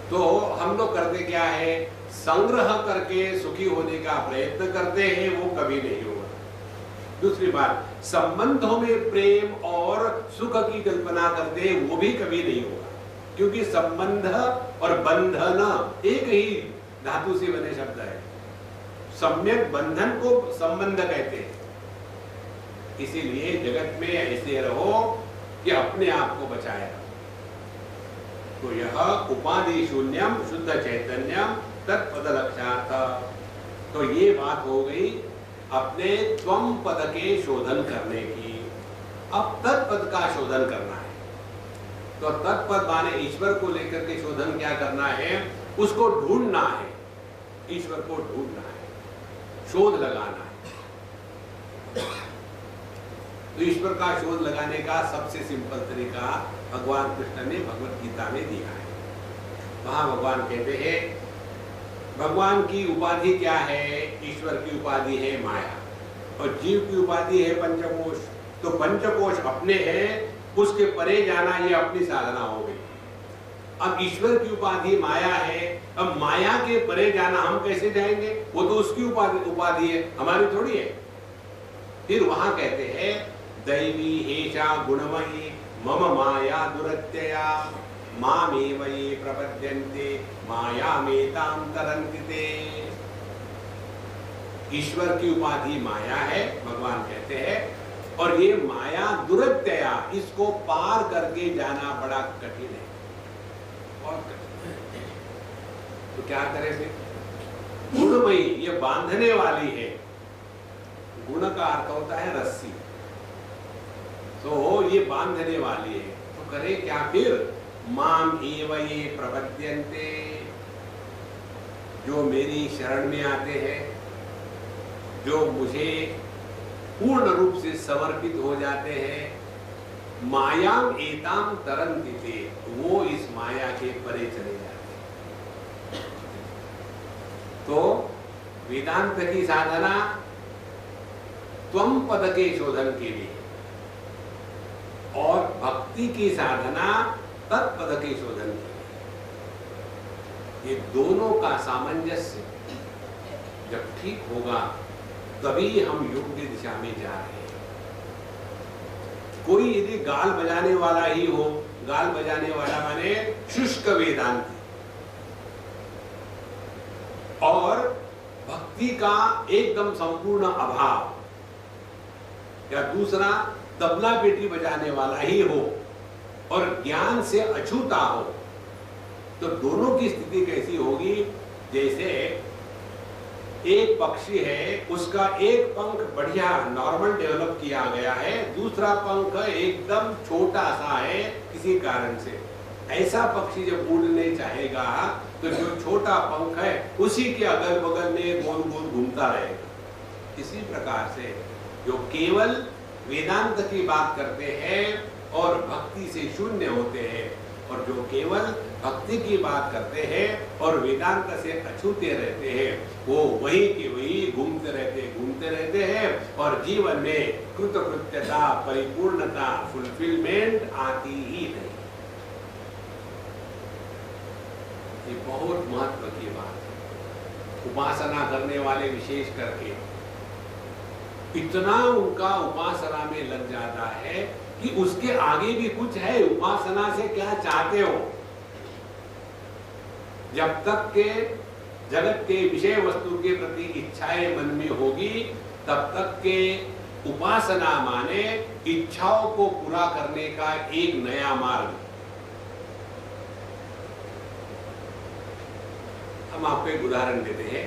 तो हम लोग करते क्या है, संग्रह करके सुखी होने का प्रयत्न करते हैं, वो कभी नहीं होगा। दूसरी बात, संबंधों में प्रेम और सुख की कल्पना करते हैं, वो भी कभी नहीं होगा, क्योंकि संबंध और बंधन एक ही धातु से बने शब्द है। सम्यक बंधन को संबंध कहते हैं। इसीलिए जगत में ऐसे रहो कि अपने आप को बचाए रहो। तो यह उपाधि शून्यम शुद्ध चैतन्यम तत्पद लक्ष्यार्थ। तो ये बात हो गई अपने त्वम पद के शोधन करने की। अब तत्पद का शोधन करना है। तो तत्पद माने ईश्वर को लेकर के शोधन क्या करना है, उसको ढूंढना है, ईश्वर को ढूंढना है, शोध लगाना है। तो ईश्वर का शोध लगाने का सबसे सिंपल तरीका भगवान कृष्ण ने भगवत गीता में दिया है। वहां भगवान कहते हैं, भगवान की उपाधि क्या है, ईश्वर की उपाधि है माया, और जीव की उपाधि है पंचकोश। तो पंचकोश अपने हैं, उसके परे जाना ये अपनी साधना हो गई। अब ईश्वर की उपाधि माया है, अब माया के परे जाना हम कैसे जाएंगे, वो तो उसकी उपाधि है, हमारी थोड़ी है। फिर वहां कहते हैं, दैवी हेषा गुणमयी मम माया दुरत्यया मामेव ये प्रपद्यन्ते मायामेतां तरन्ति ते। ईश्वर की उपाधि माया है, भगवान कहते हैं, और ये माया दुरत्यया, इसको पार करके जाना बड़ा कठिन है, बहुत कठिन है। तो क्या करें फिर? गुणमयी, ये बांधने वाली है। गुण का अर्थ होता है रस्सी, तो ये बांधने वाली है। तो करे क्या फिर? माम एव ये प्रपद्यन्ते, जो मेरी शरण में आते हैं, जो मुझे पूर्ण रूप से समर्पित हो जाते हैं, मायाम एताम तरन्ति ते, वो इस माया के परे चले जाते हैं। तो वेदांत की साधना त्वम पद के शोधन के लिए और भक्ति की साधना तत्पद के शोधन के लिए, ये दोनों का सामंजस्य जब ठीक होगा तभी हम योग्य दिशा में जा रहे हैं। कोई यदि गाल बजाने वाला ही हो, गाल बजाने वाला माने शुष्क वेदांती, और भक्ति का एकदम संपूर्ण अभाव, या दूसरा तबला पेटी बजाने वाला ही हो और ज्ञान से अछूता हो, तो दोनों की स्थिति कैसी होगी? जैसे एक पक्षी है, उसका एक पंख बढ़िया नॉर्मल डेवलप किया गया है, दूसरा पंख एकदम छोटा सा है किसी कारण से। ऐसा पक्षी जब उड़ने चाहेगा तो जो छोटा पंख है उसी के अगल बगल में गोल गोल घूमता रहेगा। इसी प्रकार से जो केवल वेदांत की बात करते हैं और भक्ति से शून्य होते हैं, और जो केवल भक्ति की बात करते हैं और वेदांत से अछूते रहते हैं, वो वही के वही घूमते रहते हैं, और जीवन में कृतकृत्यता, परिपूर्णता, फुलफिलमेंट आती ही नहीं। ये बहुत महत्व की बात है। उपासना करने वाले विशेष करके इतना उनका उपासना में लग जाता है कि उसके आगे भी कुछ है, उपासना से क्या चाहते हो। जब तक के जगत के विषय वस्तु के प्रति इच्छाएं मन में होगी, तब तक के उपासना माने इच्छाओं को पूरा करने का एक नया मार्ग, हम आपको एक उदाहरण देते हैं।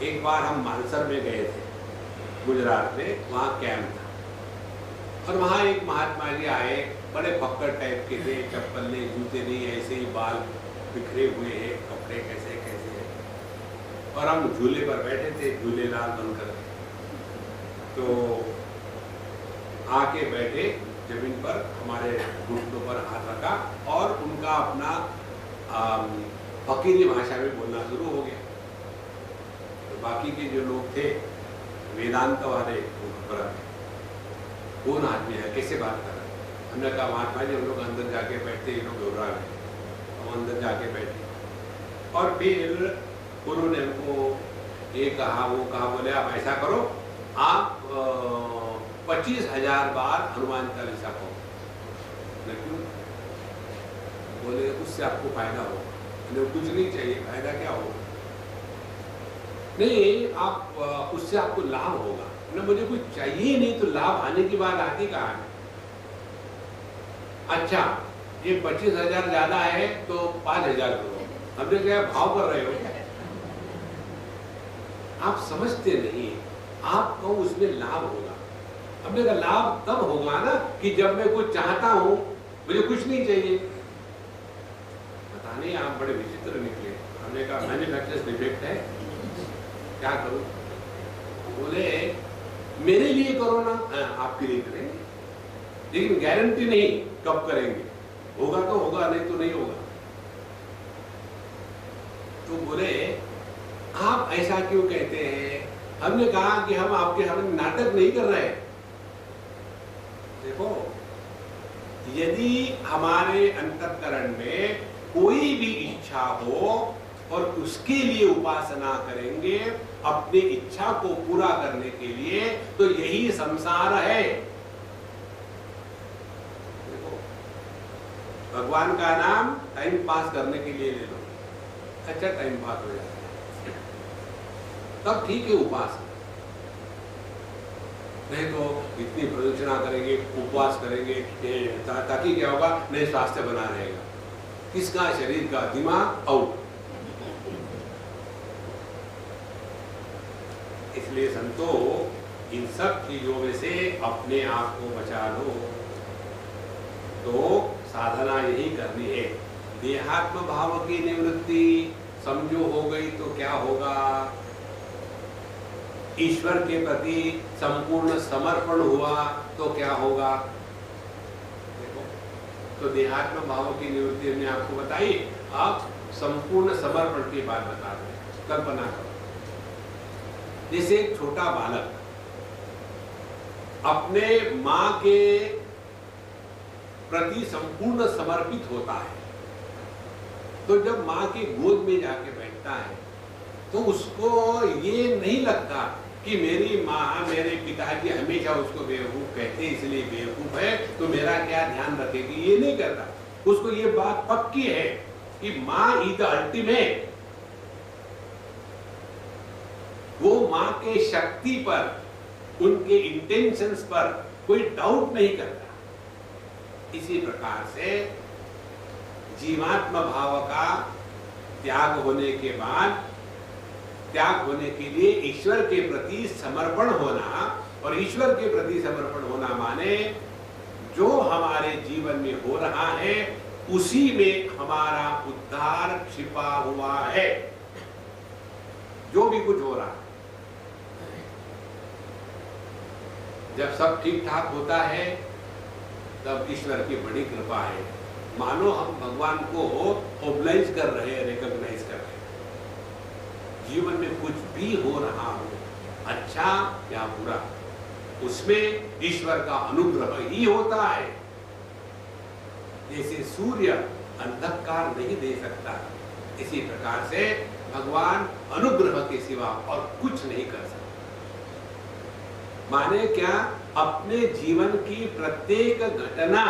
एक बार हम मानसर में गए थे, गुजरात में, वहाँ कैंप था और वहाँ एक महात्मा जी आए, बड़े फक्कड़ टाइप के थे, चप्पल नहीं, जूते नहीं, ऐसे ही बाल बिखरे हुए हैं, कपड़े कैसे कैसे हैं। और हम झूले पर बैठे थे, झूलेलाल बनकर। तो आके बैठे जमीन पर, हमारे घुटनों पर हाथ रखा और उनका अपना फकीरी भाषा में बोलना शुरू हो गया। तो बाकी के जो लोग थे वेदांत वाले, वो घबरा गए, कौन आदमी है, कैसे बात कर रहा है। हमने कहा महात्मा जी हम लोग अंदर जाके बैठते, ये लोग घबरा गए। हम अंदर जाके बैठे और फिर उन्होंने हमको ये कहा वो कहा, बोले आप ऐसा करो, आप 25,000 बार हनुमान चालीसा कहो। क्यों? बोले उससे आपको फायदा होगा। कुछ नहीं चाहिए, फायदा क्या होगा? नहीं, आप उससे आपको लाभ होगा। ना मुझे कुछ चाहिए नहीं, तो लाभ आने की बात आती कहाँ है? अच्छा, ये 25,000 ज्यादा है तो 5,000 करो। हमने क्या भाव कर रहे हो? आप समझते नहीं, आपको उसमें लाभ होगा। हमने कहा लाभ तब होगा ना कि जब मैं कुछ चाहता हूं, मुझे कुछ नहीं चाहिए। पता नहीं, आप बड़े विचित्र निकले। हमने कहा मैन्युफैक्चरर्स डिफेक्ट है, क्या करूं? बोले मेरे लिए करो ना। आपके लिए करेंगे, लेकिन गारंटी नहीं कब करेंगे, होगा तो होगा, नहीं तो नहीं होगा। तो बोले आप ऐसा क्यों कहते हैं? हमने कहा कि हम आपके सामने नाटक नहीं कर रहे। देखो, यदि हमारे अंतःकरण में कोई भी इच्छा हो और उसके लिए उपासना करेंगे, अपनी इच्छा को पूरा करने के लिए, तो यही संसार है। देखो, भगवान का नाम टाइम पास करने के लिए ले लो, अच्छा टाइम पास हो जाता है, तब ठीक है उपासना। नहीं तो इतनी प्रदक्षिणा करेंगे, उपवास करेंगे, ताकि क्या होगा? नहीं, स्वास्थ्य बना रहेगा। किसका? शरीर का, दिमाग आउट। इसलिए संतो, इन सब चीजों में से अपने आप को बचा लो। तो साधना यही करनी है। देहात्म भाव की निवृत्ति समझो हो गई तो क्या होगा? ईश्वर के प्रति संपूर्ण समर्पण हुआ तो क्या होगा? देखो, तो देहात्म भाव की निवृत्ति हमने आपको बताई। आप संपूर्ण समर्पण की बात बता रहे। कल्पना करो, जैसे एक छोटा बालक अपने मां के प्रति संपूर्ण समर्पित होता है, तो जब मां की गोद में जाके बैठता है तो उसको ये नहीं लगता कि मेरी माँ, मेरे पिताजी हमेशा उसको बेवकूफ कहते हैं इसलिए बेवकूफ है, तो मेरा क्या ध्यान रखेगी। ये नहीं करता। उसको ये बात पक्की है कि माँ इज द अल्टीमेट। वो माँ के शक्ति पर, उनके इंटेंशंस पर कोई डाउट नहीं करता। इसी प्रकार से जीवात्म भाव का त्याग होने के बाद, त्याग होने के लिए ईश्वर के प्रति समर्पण होना, और ईश्वर के प्रति समर्पण होना माने जो हमारे जीवन में हो रहा है उसी में हमारा उद्धार छिपा हुआ है। जो भी कुछ हो रहा है, जब सब ठीक ठाक होता है तब ईश्वर की बड़ी कृपा है। मानो हम भगवान को ओब्लाइज कर रहे हैं, रिकॉग्नाइज कर रहे हैं। जीवन में कुछ भी हो रहा हो, अच्छा या बुरा, उसमें ईश्वर का अनुग्रह ही होता है। जैसे सूर्य अंधकार नहीं दे सकता, इसी प्रकार से भगवान अनुग्रह के सिवा और कुछ नहीं कर सकता। माने क्या? अपने जीवन की प्रत्येक घटना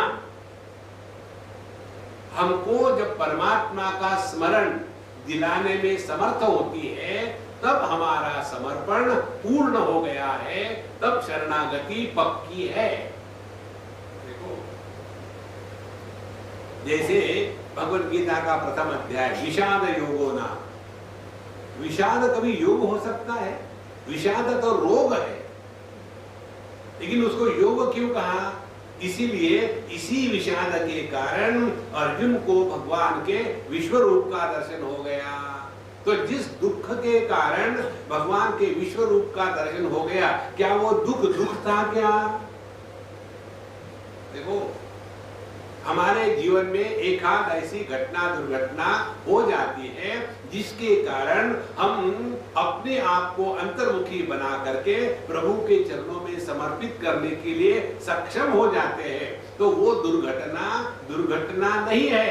हमको जब परमात्मा का स्मरण दिलाने में समर्थ होती है, तब हमारा समर्पण पूर्ण हो गया है, तब शरणागति पक्की है। देखो, जैसे भगवद गीता का प्रथम अध्याय विषाद योगो नाम, विषाद कभी योग हो सकता है? विषाद तो रोग है, लेकिन उसको योग क्यों कहा? इसीलिए इसी विषाद के कारण अर्जुन को भगवान के विश्व रूप का दर्शन हो गया। तो जिस दुख के कारण भगवान के विश्व रूप का दर्शन हो गया, क्या वो दुख था क्या? देखो, हमारे जीवन में एक आध ऐसी घटना दुर्घटना हो जाती है जिसके कारण हम अपने आप को अंतर्मुखी बना करके प्रभु के चरणों में समर्पित करने के लिए सक्षम हो जाते हैं। तो वो दुर्घटना नहीं है,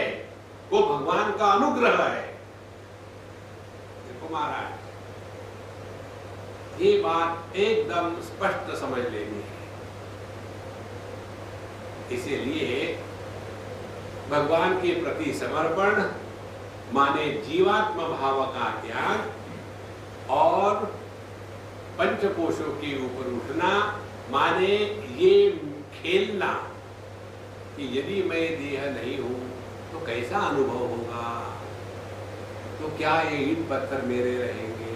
वो भगवान का अनुग्रह है। देखो महाराज, ये बात एकदम स्पष्ट समझ लेनी है। इसीलिए भगवान के प्रति समर्पण माने जीवात्म भाव का त्याग और पंचकोशों के ऊपर उठना माने ये खेलना कि यदि मैं देह नहीं हूं तो कैसा अनुभव होगा, तो क्या ये ईंट पत्थर मेरे रहेंगे,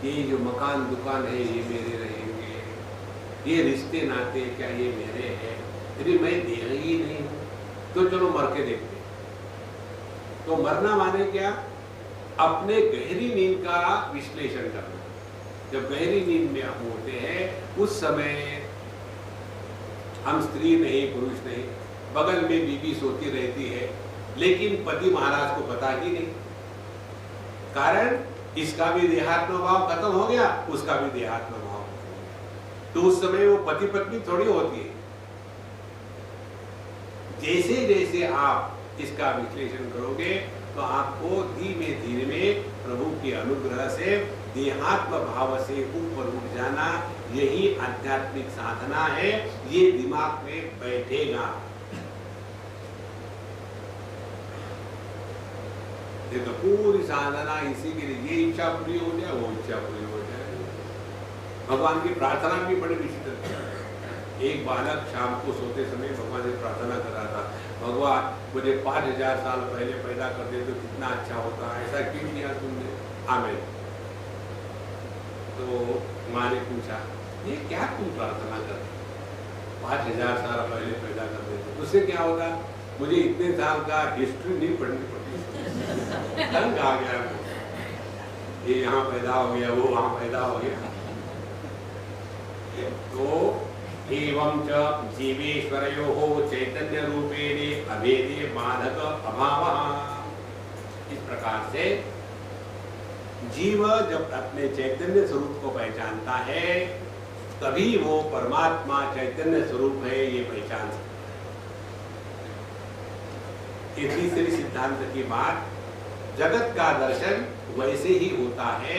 ये जो मकान दुकान है ये मेरे रहेंगे, ये रिश्ते नाते क्या ये मेरे हैं? यदि मैं देह ही नहीं हूं तो चलो मर के देखते। तो मरना माने क्या? अपने गहरी नींद का विश्लेषण करना। जब गहरी नींद में हम होते हैं उस समय हम स्त्री नहीं, पुरुष नहीं, बगल में बीवी सोती रहती है, लेकिन पति महाराज को पता ही नहीं। कारण इसका भी देहात्म भाव खत्म हो गया, उसका भी देहात्म भाव खत्म हो गया। तो उस समय वो पति पत्नी थोड़ी होती है। जैसे जैसे आप इसका विश्लेषण करोगे तो आपको धीमे धीरे प्रभु के अनुग्रह से देहात्म भाव से ऊपर उठ जाना, यही आध्यात्मिक साधना है। ये दिमाग में बैठेगा। देखो, पूरी साधना इसी के लिए, ये इच्छा पूरी हो जाए, वो इच्छा पूरी हो जाए। भगवान की प्रार्थना भी बड़ी विचित्र है। एक बालक शाम को सोते समय भगवान से प्रार्थना कर रहा था, भगवान मुझे 5000 साल पहले पैदा कर दे तो कितना अच्छा होता, ऐसा क्यों किया तुमने? आमीन। तो माँ ने पूछा, ये क्या तुम प्रार्थना कर रहे? 5000 साल पहले पैदा कर दे तो उससे क्या होगा? मुझे इतने साल का हिस्ट्री नहीं पढ़नी पड़ती। तंग आ गया, ये यहाँ पैदा हो गया, वो वहाँ पैदा हो गया। तो एवं च जीवेश्वरयोः चैतन्य रूपेण अभेदे बाधक अभावः। इस प्रकार से जीव जब अपने चैतन्य स्वरूप को पहचानता है तभी वो परमात्मा चैतन्य स्वरूप है ये पहचान सकता है। ये तीसरी सिद्धांत की बात, जगत का दर्शन वैसे ही होता है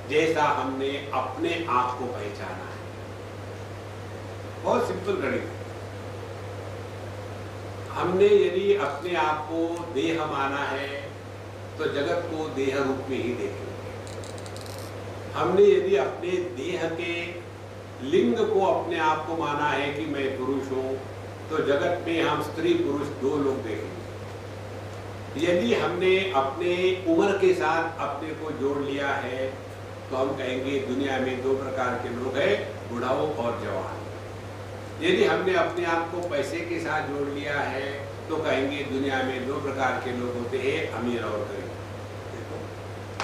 जैसा हमने अपने आप को पहचाना है। बहुत सिंपल गणित। हमने यदि अपने आप को देह माना है तो जगत को देह रूप में ही देखेंगे। हमने यदि अपने देह के लिंग को अपने आप को माना है कि मैं पुरुष हूं तो जगत में हम स्त्री पुरुष दो लोग देखेंगे। यदि हमने अपने उम्र के साथ अपने को जोड़ लिया है तो हम कहेंगे दुनिया में दो प्रकार के लोग हैं, बुढ़ाओ और जवान। यदि हमने अपने आप को पैसे के साथ जोड़ लिया है तो कहेंगे दुनिया में दो प्रकार के लोग होते हैं, अमीर और गरीब।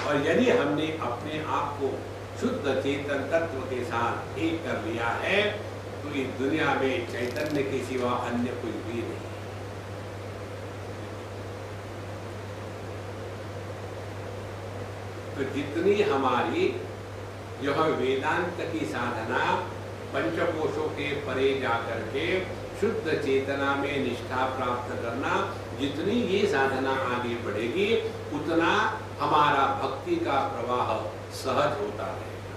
और यदि हमने अपने आप को शुद्ध चेतन तत्व के साथ एक कर लिया है तो इस दुनिया में चैतन्य के सिवा अन्य कुछ भी नहीं। तो जितनी हमारी यह वेदांत की साधना पंचकोशों के परे जाकर के शुद्ध चेतना में निष्ठा प्राप्त करना, जितनी ये साधना आगे बढ़ेगी उतना हमारा भक्ति का प्रवाह सहज होता रहेगा।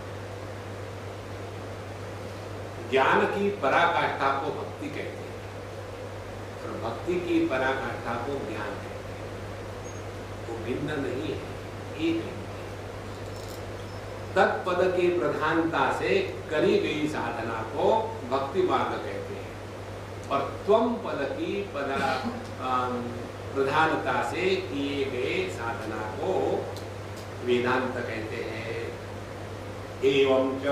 ज्ञान की पराकाष्ठा को भक्ति कहते हैं और भक्ति की पराकाष्ठा को ज्ञान कहते हैं। वो भिन्न नहीं है, एक है। तत्पद की प्रधानता से करी गई साधना को भक्ति मार्ग कहते हैं और त्वम पद की प्रधानता से किए गए साधना को वेदांत कहते हैं। एवं च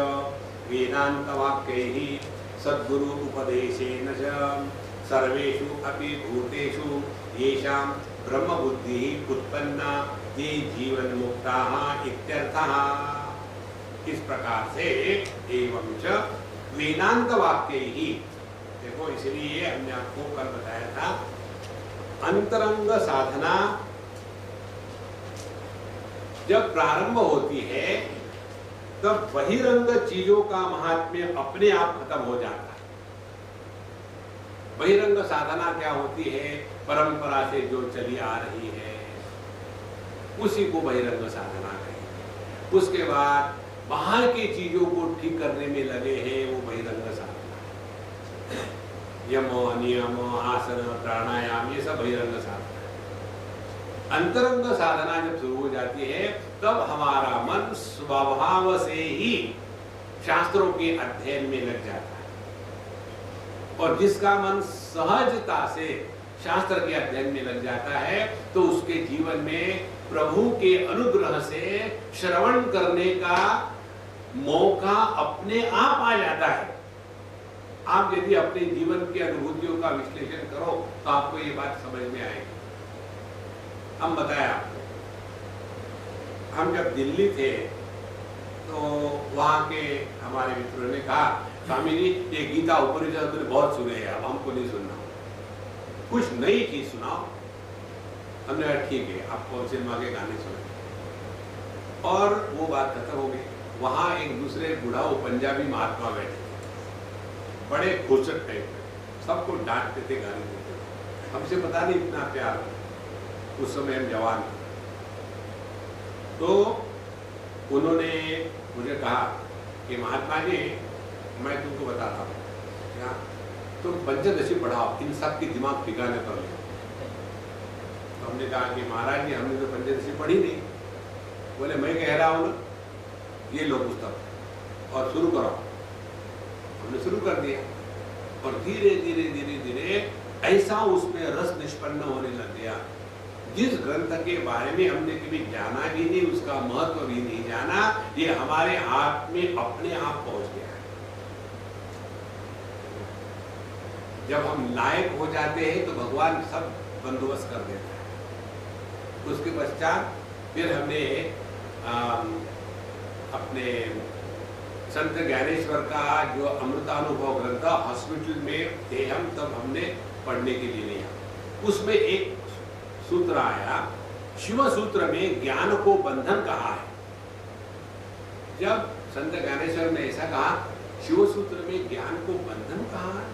वेदांत वाक्यैः सद्गुरु उपदेशेन च सर्वेषु अपि भूतेषु येषां ब्रह्म बुद्धिः उत्पन्ना ये जीवन मुक्ताः इत्यर्थः। इस प्रकार से एवं च वेदांत वाक्यैः, देखो इसलिए हमने आपको कल बताया था अंतरंग साधना जब प्रारंभ होती है तब बहिरंग चीजों का महात्म्य अपने आप खत्म हो जाता है। बहिरंग साधना क्या होती है? परंपरा से जो चली आ रही है उसी को बहिरंग साधना कहेंगे। उसके बाद बाहर की चीजों को ठीक करने में लगे हैं, वो बहिरंग साधना है। यम, नियम, आसन, प्राणायाम, ये सब बहिरंग साधना है। अंतरंग साधना जब शुरू हो जाती है तब हमारा मन स्वभाव से ही शास्त्रों के अध्ययन में लग जाता है, और जिसका मन सहजता से शास्त्र के अध्ययन में लग जाता है तो उसके जीवन में प्रभु के अनुग्रह से श्रवण करने का मौका अपने आप आ जाता है। आप यदि अपने जीवन की अनुभूतियों का विश्लेषण करो तो आपको ये बात समझ में आएगी। हम बताया आपको, हम जब दिल्ली थे तो वहाँ के हमारे मित्रों ने कहा, स्वामी जी ये गीता उपनिषद तो बहुत सुने हैं, अब हमको नहीं सुनना, कुछ नई चीज सुनाओ। हमने कहा ठीक है, आपको सिनेमा के गाने सुने, और वो बात खत्म हो गई। वहाँ एक दूसरे बूढ़ा वो पंजाबी महात्मा बैठे थे, बड़े खोचक टाइप के, सबको डांटते थे, गाली देते थे। हमसे पता नहीं इतना प्यार, उस समय हम जवान थे। तो उन्होंने मुझे कहा कि महात्मा जी मैं तुमको बताता हूँ, क्या तुम पंचदशी पढ़ाओ, इन सब की दिमाग ठिकाने पर ले। तो हमने कहा कि महाराज जी हमने तो पंचदशी पढ़ी नहीं। बोले मैं कह रहा हूँ ना, ये लो पुस्तक और शुरू करो। हमने शुरू कर दिया और धीरे धीरे धीरे धीरे ऐसा उसमें रस निष्पन्न होने लग गया। जिस ग्रंथ के बारे में हमने कभी जाना भी नहीं, उसका महत्व भी नहीं जाना, ये हमारे हाथ में अपने आप पहुंच गया है। जब हम लायक हो जाते हैं तो भगवान सब बंदोबस्त कर देता है। उसके पश्चात फिर हमने अपने संत ज्ञानेश्वर का जो अमृतानुभव ग्रंथ हॉस्पिटल में थे हम, तब हमने पढ़ने के लिए लिया। उसमें एक सूत्र आया, शिव सूत्र में ज्ञान को बंधन कहा है। जब संत ज्ञानेश्वर ने ऐसा कहा, शिव सूत्र में ज्ञान को बंधन कहा है,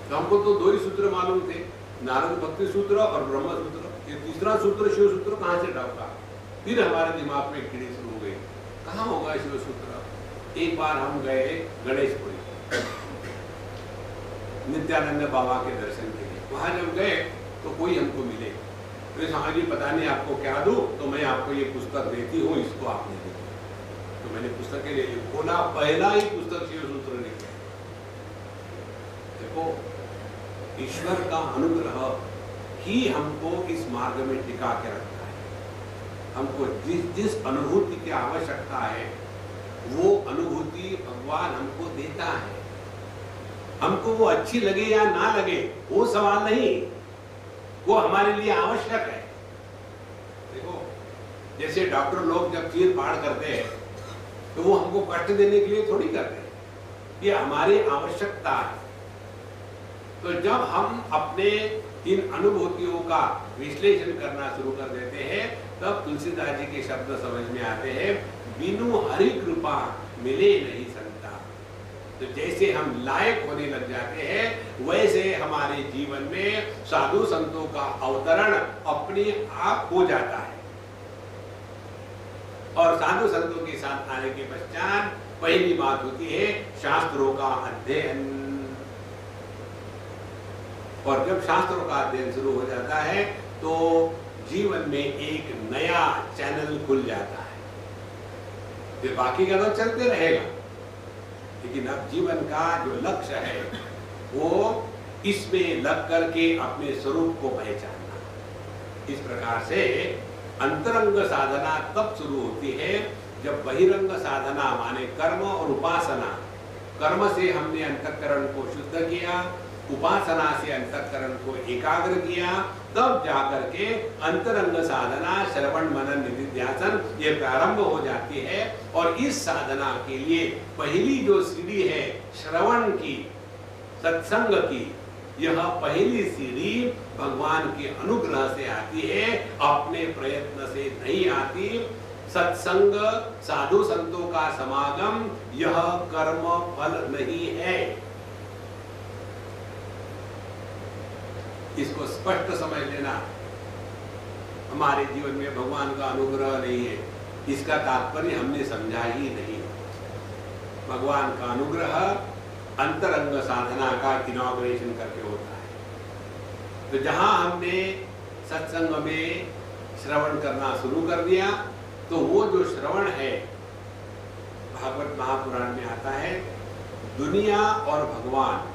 तो हमको तो दो ही सूत्र मालूम थे, नारद भक्ति सूत्र और ब्रह्म सूत्र। ये तीसरा सूत्र शिव सूत्र कहाँ से ढाका? फिर हमारे दिमाग में कीड़े शुरू हो गए, कहाँ होगा शिव सूत्र? एक बार हम गए गणेशपुरी नित्यानंद बाबा के दर्शन के लिए। वहां जब गए तो कोई हमको मिले, तो हाँ जी पता नहीं आपको क्या दूं, तो मैं आपको ये पुस्तक देती हूँ, इसको आपने दे दिया। तो मैंने पुस्तक के लिए खोला, पहला ही पुस्तक शिव सूत्र लिखा। देखो ईश्वर का अनुग्रह ही हमको इस मार्ग में टिका के रखता है। हमको जिस जिस अनुभूति की आवश्यकता है वो अनुभूति भगवान हमको देता है। हमको वो अच्छी लगे या ना लगे वो सवाल नहीं, वो हमारे लिए आवश्यक है। देखो जैसे डॉक्टर लोग जब चीर फाड़ करते हैं तो वो हमको कष्ट देने के लिए थोड़ी करते हैं, ये हमारी आवश्यकता है। तो जब हम अपने इन अनुभूतियों का विश्लेषण करना शुरू कर देते हैं तब तुलसीदास जी के शब्द समझ में आते हैं, बिनु हरि कृपा मिले नहीं संता। तो जैसे हम लायक होने लग जाते हैं वैसे हमारे जीवन में साधु संतों का अवतरण अपने आप हो जाता है। और साधु संतों के साथ आने के पश्चात पहली बात होती है शास्त्रों का अध्ययन। और जब शास्त्रों का अध्ययन शुरू हो जाता है तो जीवन में एक नया चैनल खुल जाता है। फिर बाकी का तो चलते रहेगा, लेकिन अब जीवन का जो लक्ष्य है वो इसमें लग करके अपने स्वरूप को पहचानना। इस प्रकार से अंतरंग साधना तब शुरू होती है जब बहिरंग साधना माने कर्म और उपासना, कर्म से हमने अंतःकरण को शुद्ध किया, उपासना से अंतःकरण को एकाग्र किया, तब जाकर के अंतरंग साधना श्रवण मनन निधिध्यासन ये प्रारंभ हो जाती है। और इस साधना के लिए पहली जो सीढ़ी है श्रवण की, सत्संग की, यह पहली सीढ़ी भगवान के अनुग्रह से आती है, अपने प्रयत्न से नहीं आती। सत्संग, साधु संतों का समागम यह कर्म फल नहीं है। इसको स्पष्ट समझ लेना। हमारे जीवन में भगवान का अनुग्रह नहीं है, इसका तात्पर्य हमने समझा ही नहीं। भगवान का अनुग्रह अंतरंग साधना का इनॉग्रेशन करके होता है। तो जहां हमने सत्संग में श्रवण करना शुरू कर दिया, तो वो जो श्रवण है, भागवत महापुराण में आता है, दुनिया और भगवान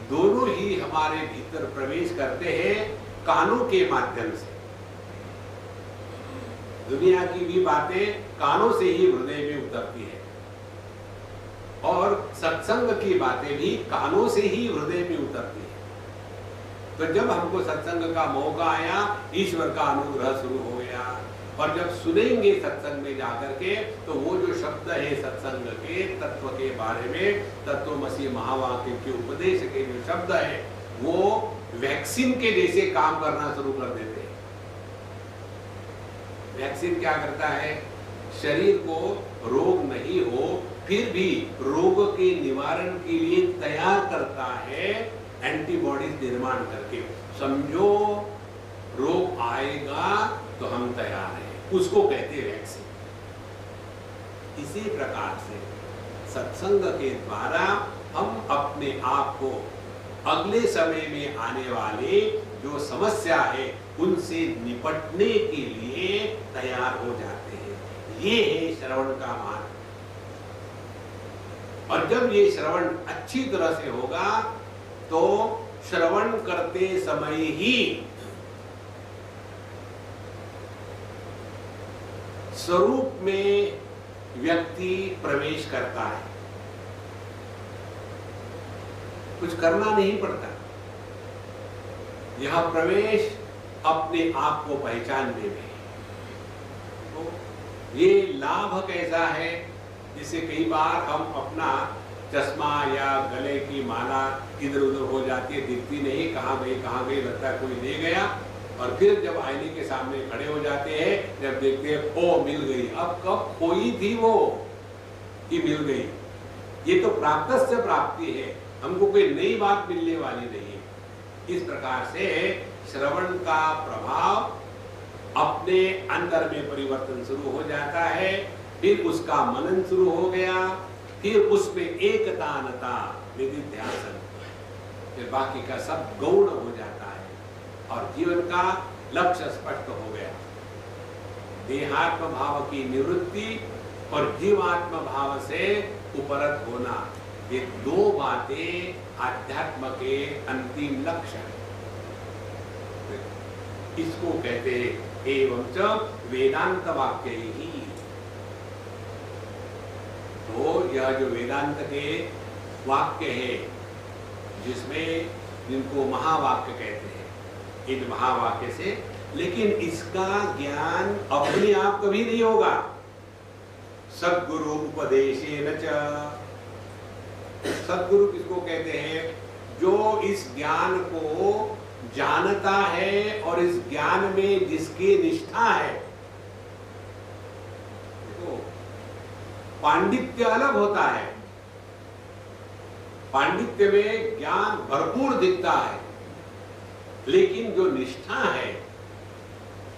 दोनों ही हमारे भीतर प्रवेश करते हैं कानों के माध्यम से। दुनिया की भी बातें कानों से ही हृदय में उतरती है, और सत्संग की बातें भी कानों से ही हृदय में उतरती है। तो जब हमको सत्संग का मौका आया, ईश्वर का अनुग्रह शुरू हो गया। और जब सुनेंगे सत्संग में जाकर के, तो वो जो शब्द है सत्संग के तत्व के बारे में, तत्वमसि महावाक्य के उपदेश के जो शब्द है, वो वैक्सीन के जैसे काम करना शुरू कर देते हैं। वैक्सीन क्या करता है? शरीर को रोग नहीं हो, फिर भी रोग के निवारण के लिए तैयार करता है, एंटीबॉडीज निर्माण करके। समझो रोग आएगा तो हम तैयार हैं, उसको कहते हैं वैक्सीन। इसी प्रकार से सत्संग के द्वारा हम अपने आप को अगले समय में आने वाले जो समस्या है उनसे निपटने के लिए तैयार हो जाते हैं। ये है श्रवण का मार्ग। और जब ये श्रवण अच्छी तरह से होगा, तो श्रवण करते समय ही स्वरूप में व्यक्ति प्रवेश करता है। कुछ करना नहीं पड़ता, यह प्रवेश अपने आप को पहचानने में। तो ये लाभ कैसा है? जिसे कई बार हम अपना चश्मा या गले की माला इधर उधर हो जाती है, दिखती नहीं, कहाँ गई लगता है कोई ले गया। और फिर जब आईने के सामने खड़े हो जाते हैं, जब देखते हैं ओ मिल गई। अब कब खोई थी वो कि मिल गई? ये तो प्राप्त से प्राप्ति है, हमको कोई नई बात मिलने वाली नहीं है। इस प्रकार से श्रवण का प्रभाव अपने अंदर में परिवर्तन शुरू हो जाता है। फिर उसका मनन शुरू हो गया, फिर उसमें एकतानता निधिध्यासन, फिर बाकी का सब गौण हो जाता है और जीवन का लक्ष्य स्पष्ट हो गया। देहात्म भाव की निवृत्ति और जीवात्म भाव से उपरत होना, ये दो बातें आध्यात्म के अंतिम लक्ष्य हैं। इसको कहते हैं एवं च वेदांत वाक्य ही। तो यह जो वेदांत के वाक्य है, जिसमें जिनको महावाक्य कहते हैं, इन महावाक्य से, लेकिन इसका ज्ञान अपने आप कभी नहीं होगा। सद्गुरु उपदेशेन च। सद्गुरु किसको कहते हैं? जो इस ज्ञान को जानता है और इस ज्ञान में जिसकी निष्ठा है। देखो, पांडित्य अलग होता है, पांडित्य में ज्ञान भरपूर दिखता है, लेकिन जो निष्ठा है,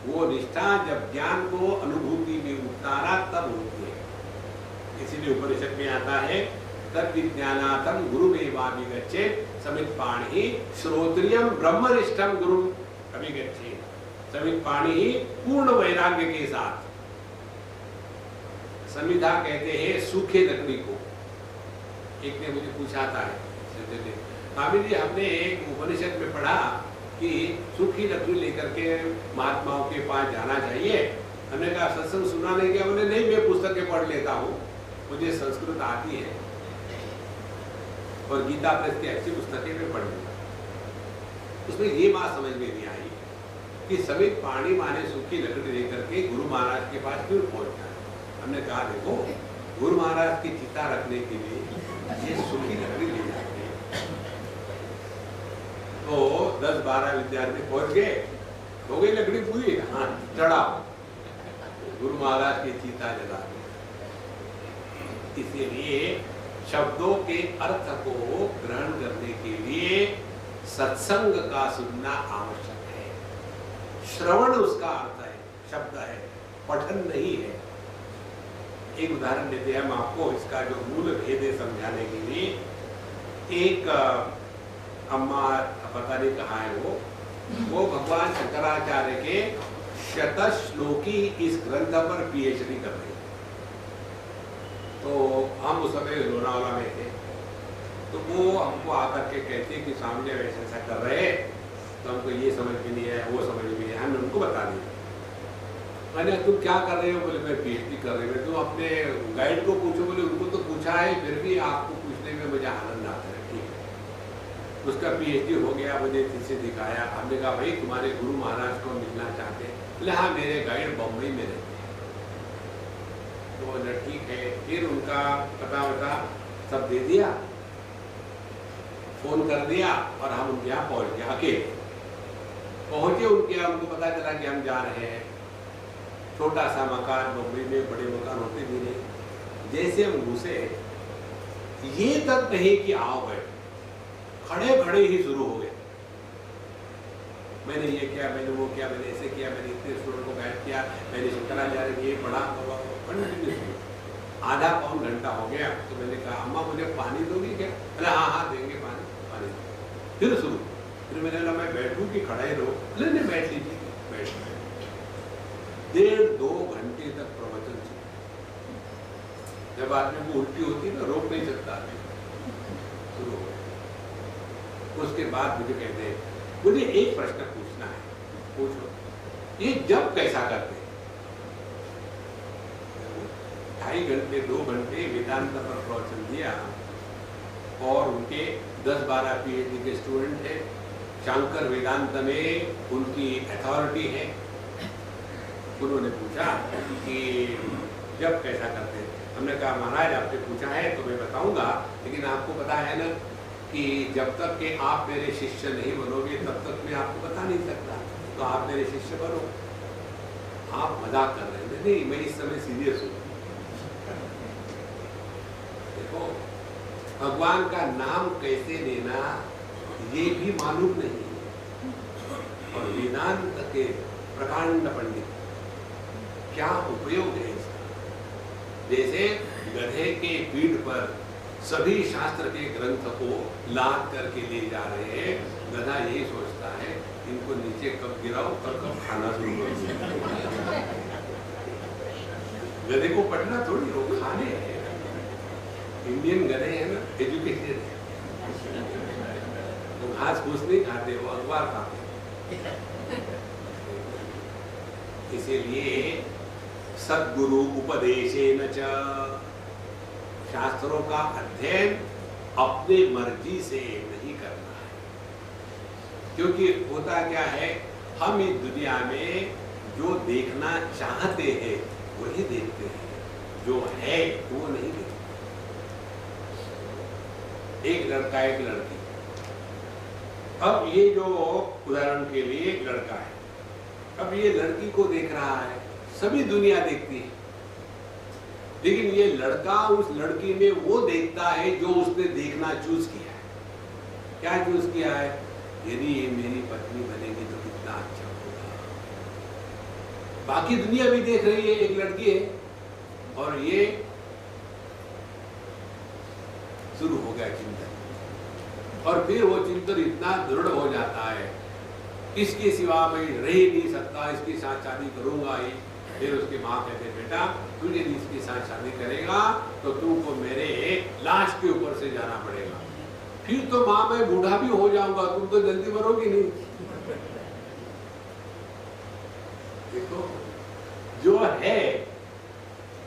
वो निष्ठा जब ज्ञान को अनुभूति में उतारा तब होती है। इसीलिए उपनिषद में आता है तद्विज्ञानार्थं गुरुमेवाभिगच्छेत् समित्पाणिः श्रोत्रियं ब्रह्मनिष्ठं गुरुम् अभिगच्छेत्। समित्पाणिः पूर्ण वैराग्य के साथ। संविधा कहते हैं सूखे लकड़ी को। एक ने मुझे पूछा था, स्वामी जी हमने एक उपनिषद में पढ़ा कि सूखी लकड़ी लेकर के महात्माओं के पास जाना चाहिए। हमने कहा सत्संग सुना नहीं क्या? बोले नहीं, मैं पुस्तकें पढ़ लेता हूँ, मुझे संस्कृत आती है और गीता प्रेस की ऐसी पुस्तकें मैं पढ़ लूँगा। उसमें ये बात समझ में नहीं आई कि सभी पानी माने सूखी लकड़ी लेकर के गुरु महाराज के पास क्यों पहुंचना है। हमने कहा देखो, गुरु महाराज की चिता रखने के लिए ये सूखी लकड़ी ले जाते हैं। तो 10-12 विद्यार्थी पहुंच गए, हो गई लकड़ी पूरी, हाँ चढ़ाओ, गुरु महाराज की चिता जला दी। इसीलिए शब्दों के अर्थ को ग्रहण करने के लिए सत्संग का सुनना आवश्यक है। श्रवण उसका अर्थ है, शब्द है, पठन नहीं है। एक उदाहरण देते हैं हम आपको, इसका जो मूल भेद है समझाने के लिए। एक अम्मा, पता नहीं कहाँ है वो भगवान शंकराचार्य के शतश्लोकी इस ग्रंथ पर पीएचडी कर रही है। तो हम उस समय लोनावाला में थे, तो वो हमको आकर के कहते कि सामने वैसे ऐसा कर रहे हैं, तो हमको ये समझ में नहीं है, वो समझ में नहीं है। हमने उनको बता दिया। मैंने तुम क्या कर रहे हो? बोले मैं पीएचडी कर रही हूँ। तुम अपने गाइड को पूछो। बोले उनको तो पूछा है, फिर भी आपको पूछने में मुझे आनंद आता है। ठीक है, उसका पीएचडी हो गया, मुझे से दिखाया। हमने कहा भाई तुम्हारे गुरु महाराज को मिलना चाहते हैं? बोले हाँ, मेरे गाइड बम्बई में रहते हैं। तो बोले ठीक है। फिर उनका पता वता सब दे दिया, फोन कर दिया और हम उनके यहाँ पहुंच गए। अकेले पहुंचे उनके यहाँ, उनको पता चला कि हम जा रहे हैं। छोटा सा मकान, मुंबई में बड़े मकान होते भी नहीं। जैसे हम घुसे, ये तक नहीं कि आओ गए, खड़े खड़े ही शुरू हो गए। मैंने ये किया, मैंने वो किया, मैंने ऐसे किया, मैंने इतने स्टूडेंट को गाइड किया, मैंने शंकराचार्य के ये पढ़ा। आधा पौन घंटा हो गया। तो मैंने कहा अम्मा मुझे पानी दोगी क्या? अरे हाँ हाँ देंगे पानी। फिर शुरू। फिर मैंने कहा मैं बैठूं कि खड़ा ही रहो? अरे नहीं, बैठ लीजिए। बैठ 1.5-2 घंटे तक प्रवचन सुना। जब आदमी को उल्टी होती है ना, रोक नहीं सकता, शुरू हो गया। उसके बाद मुझे कहते हैं मुझे एक प्रश्न पूछना है। पूछो। ये जब कैसा करते? 2.5 घंटे 2 घंटे वेदांत पर प्रवचन दिया और उनके 10-12 पीएचडी के स्टूडेंट हैं। शंकर वेदांत में उनकी अथॉरिटी है। उन्होंने पूछा कि जब कैसा करते हैं? हमने कहा महाराज आपने पूछा है तो मैं बताऊंगा, लेकिन आपको पता है ना कि जब तक कि आप मेरे शिष्य नहीं बनोगे तब तक मैं आपको बता नहीं सकता। तो आप मेरे शिष्य बनो। आप मजाक कर रहे हैं? नहीं, मैं इस समय सीरियस हूँ। देखो, भगवान का नाम कैसे लेना ये भी मालूम नहीं। और वेदांत के प्रकांड पंडित, क्या उपयोग है इसका? जैसे गधे के पीठ पर सभी शास्त्र के ग्रंथ को लाद करके ले जा रहे हैं। गधा यही सोचता है इनको नीचे कब गिराओ और कब खाना शुरू करो। गधे को पढ़ना थोड़ी हो, खाने हैं। इंडियन गधे हैं ना, एजुकेटेड है। वो घास फूस नहीं खाते, वो अखबार खाते। इसीलिए सद्गुरु उपदेशेन च, शास्त्रों का अध्ययन अपने मर्जी से नहीं करना है। क्योंकि होता क्या है, हम इस दुनिया में जो देखना चाहते हैं वही देखते हैं, जो है वो नहीं देखते। एक लड़का एक लड़की, अब ये जो उदाहरण के लिए एक लड़का है, अब ये लड़की को देख रहा है, सभी दुनिया देखती है, लेकिन ये लड़का उस लड़की में वो देखता है जो उसने देखना चूज किया है। क्या चूज किया है? यदि ये मेरी पत्नी बनेगी तो कितना अच्छा होगा। बाकी दुनिया भी देख रही है, एक लड़की है, और ये शुरू हो गया चिंतन। और फिर वो चिंतन इतना दृढ़ हो जाता है, इसके सिवा मैं रह ही नहीं सकता, इसके साथ शादी करूंगा ही। फिर उसकी माँ कहते बेटा तू यदि इसके साथ शादी करेगा तो तुमको मेरे लाश के ऊपर से जाना पड़ेगा। फिर तो माँ मैं बूढ़ा भी हो जाऊंगा, तुम तो जल्दी मरोगी नहीं। देखो जो है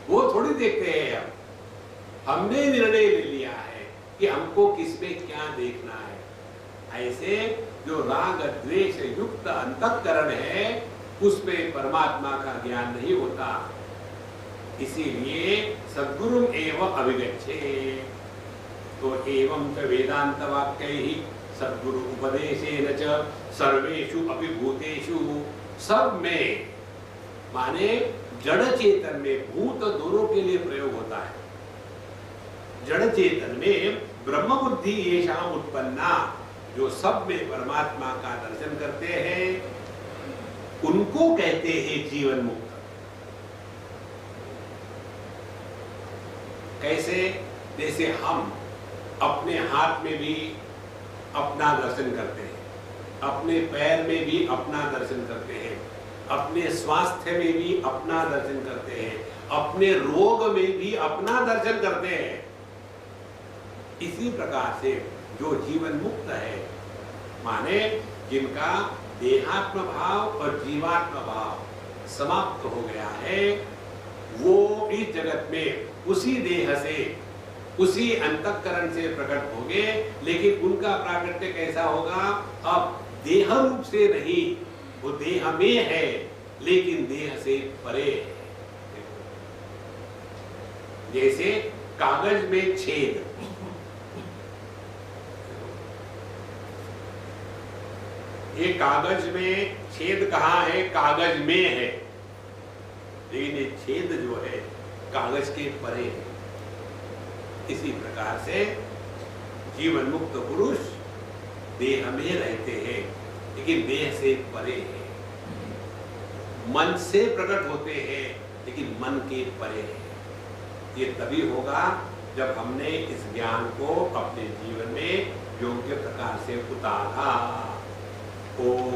वो थोड़ी देखते हैं हमने निर्णय ले लिया है कि हमको किसमें क्या देखना है। ऐसे जो राग द्वेष युक्त अंतःकरण है उसमें परमात्मा का ज्ञान नहीं होता। इसीलिए सद्गुरु एवं अभिगच्छे। तो एवं च वेदांत वाक्यैहि सद्गुरु उपदेशेन च सर्वेषु अपि भूतेषु, सब में माने जड़ चेतन में, भूत दोनों के लिए प्रयोग होता है। जड़ चेतन में ब्रह्म बुद्धि येषाम् उत्पन्ना, जो सब में परमात्मा का दर्शन करते हैं उनको कहते हैं जीवन मुक्त। कैसे? जैसे हम अपने हाथ में भी अपना दर्शन करते हैं, अपने पैर में भी अपना दर्शन करते हैं, अपने स्वास्थ्य में भी अपना दर्शन करते हैं, अपने रोग में भी अपना दर्शन करते हैं। इसी प्रकार से जो जीवन मुक्त है, माने जिनका देहात्म भाव और जीवात्म भाव समाप्त हो गया है, वो इस जगत में उसी देह से, उसी अंतःकरण से प्रकट होंगे। लेकिन उनका प्राकट्य कैसा होगा? अब देह रूप से नहीं, वो देह में है लेकिन देह से परे है। जैसे कागज में छेद, ये कागज में छेद कहाँ है? कागज में है, लेकिन ये छेद जो है कागज के परे है। इसी प्रकार से जीवन मुक्त पुरुष देह में रहते हैं लेकिन देह से परे है, मन से प्रकट होते हैं लेकिन मन के परे है। ये तभी होगा जब हमने इस ज्ञान को अपने जीवन में योग्य प्रकार से उतारा। ओम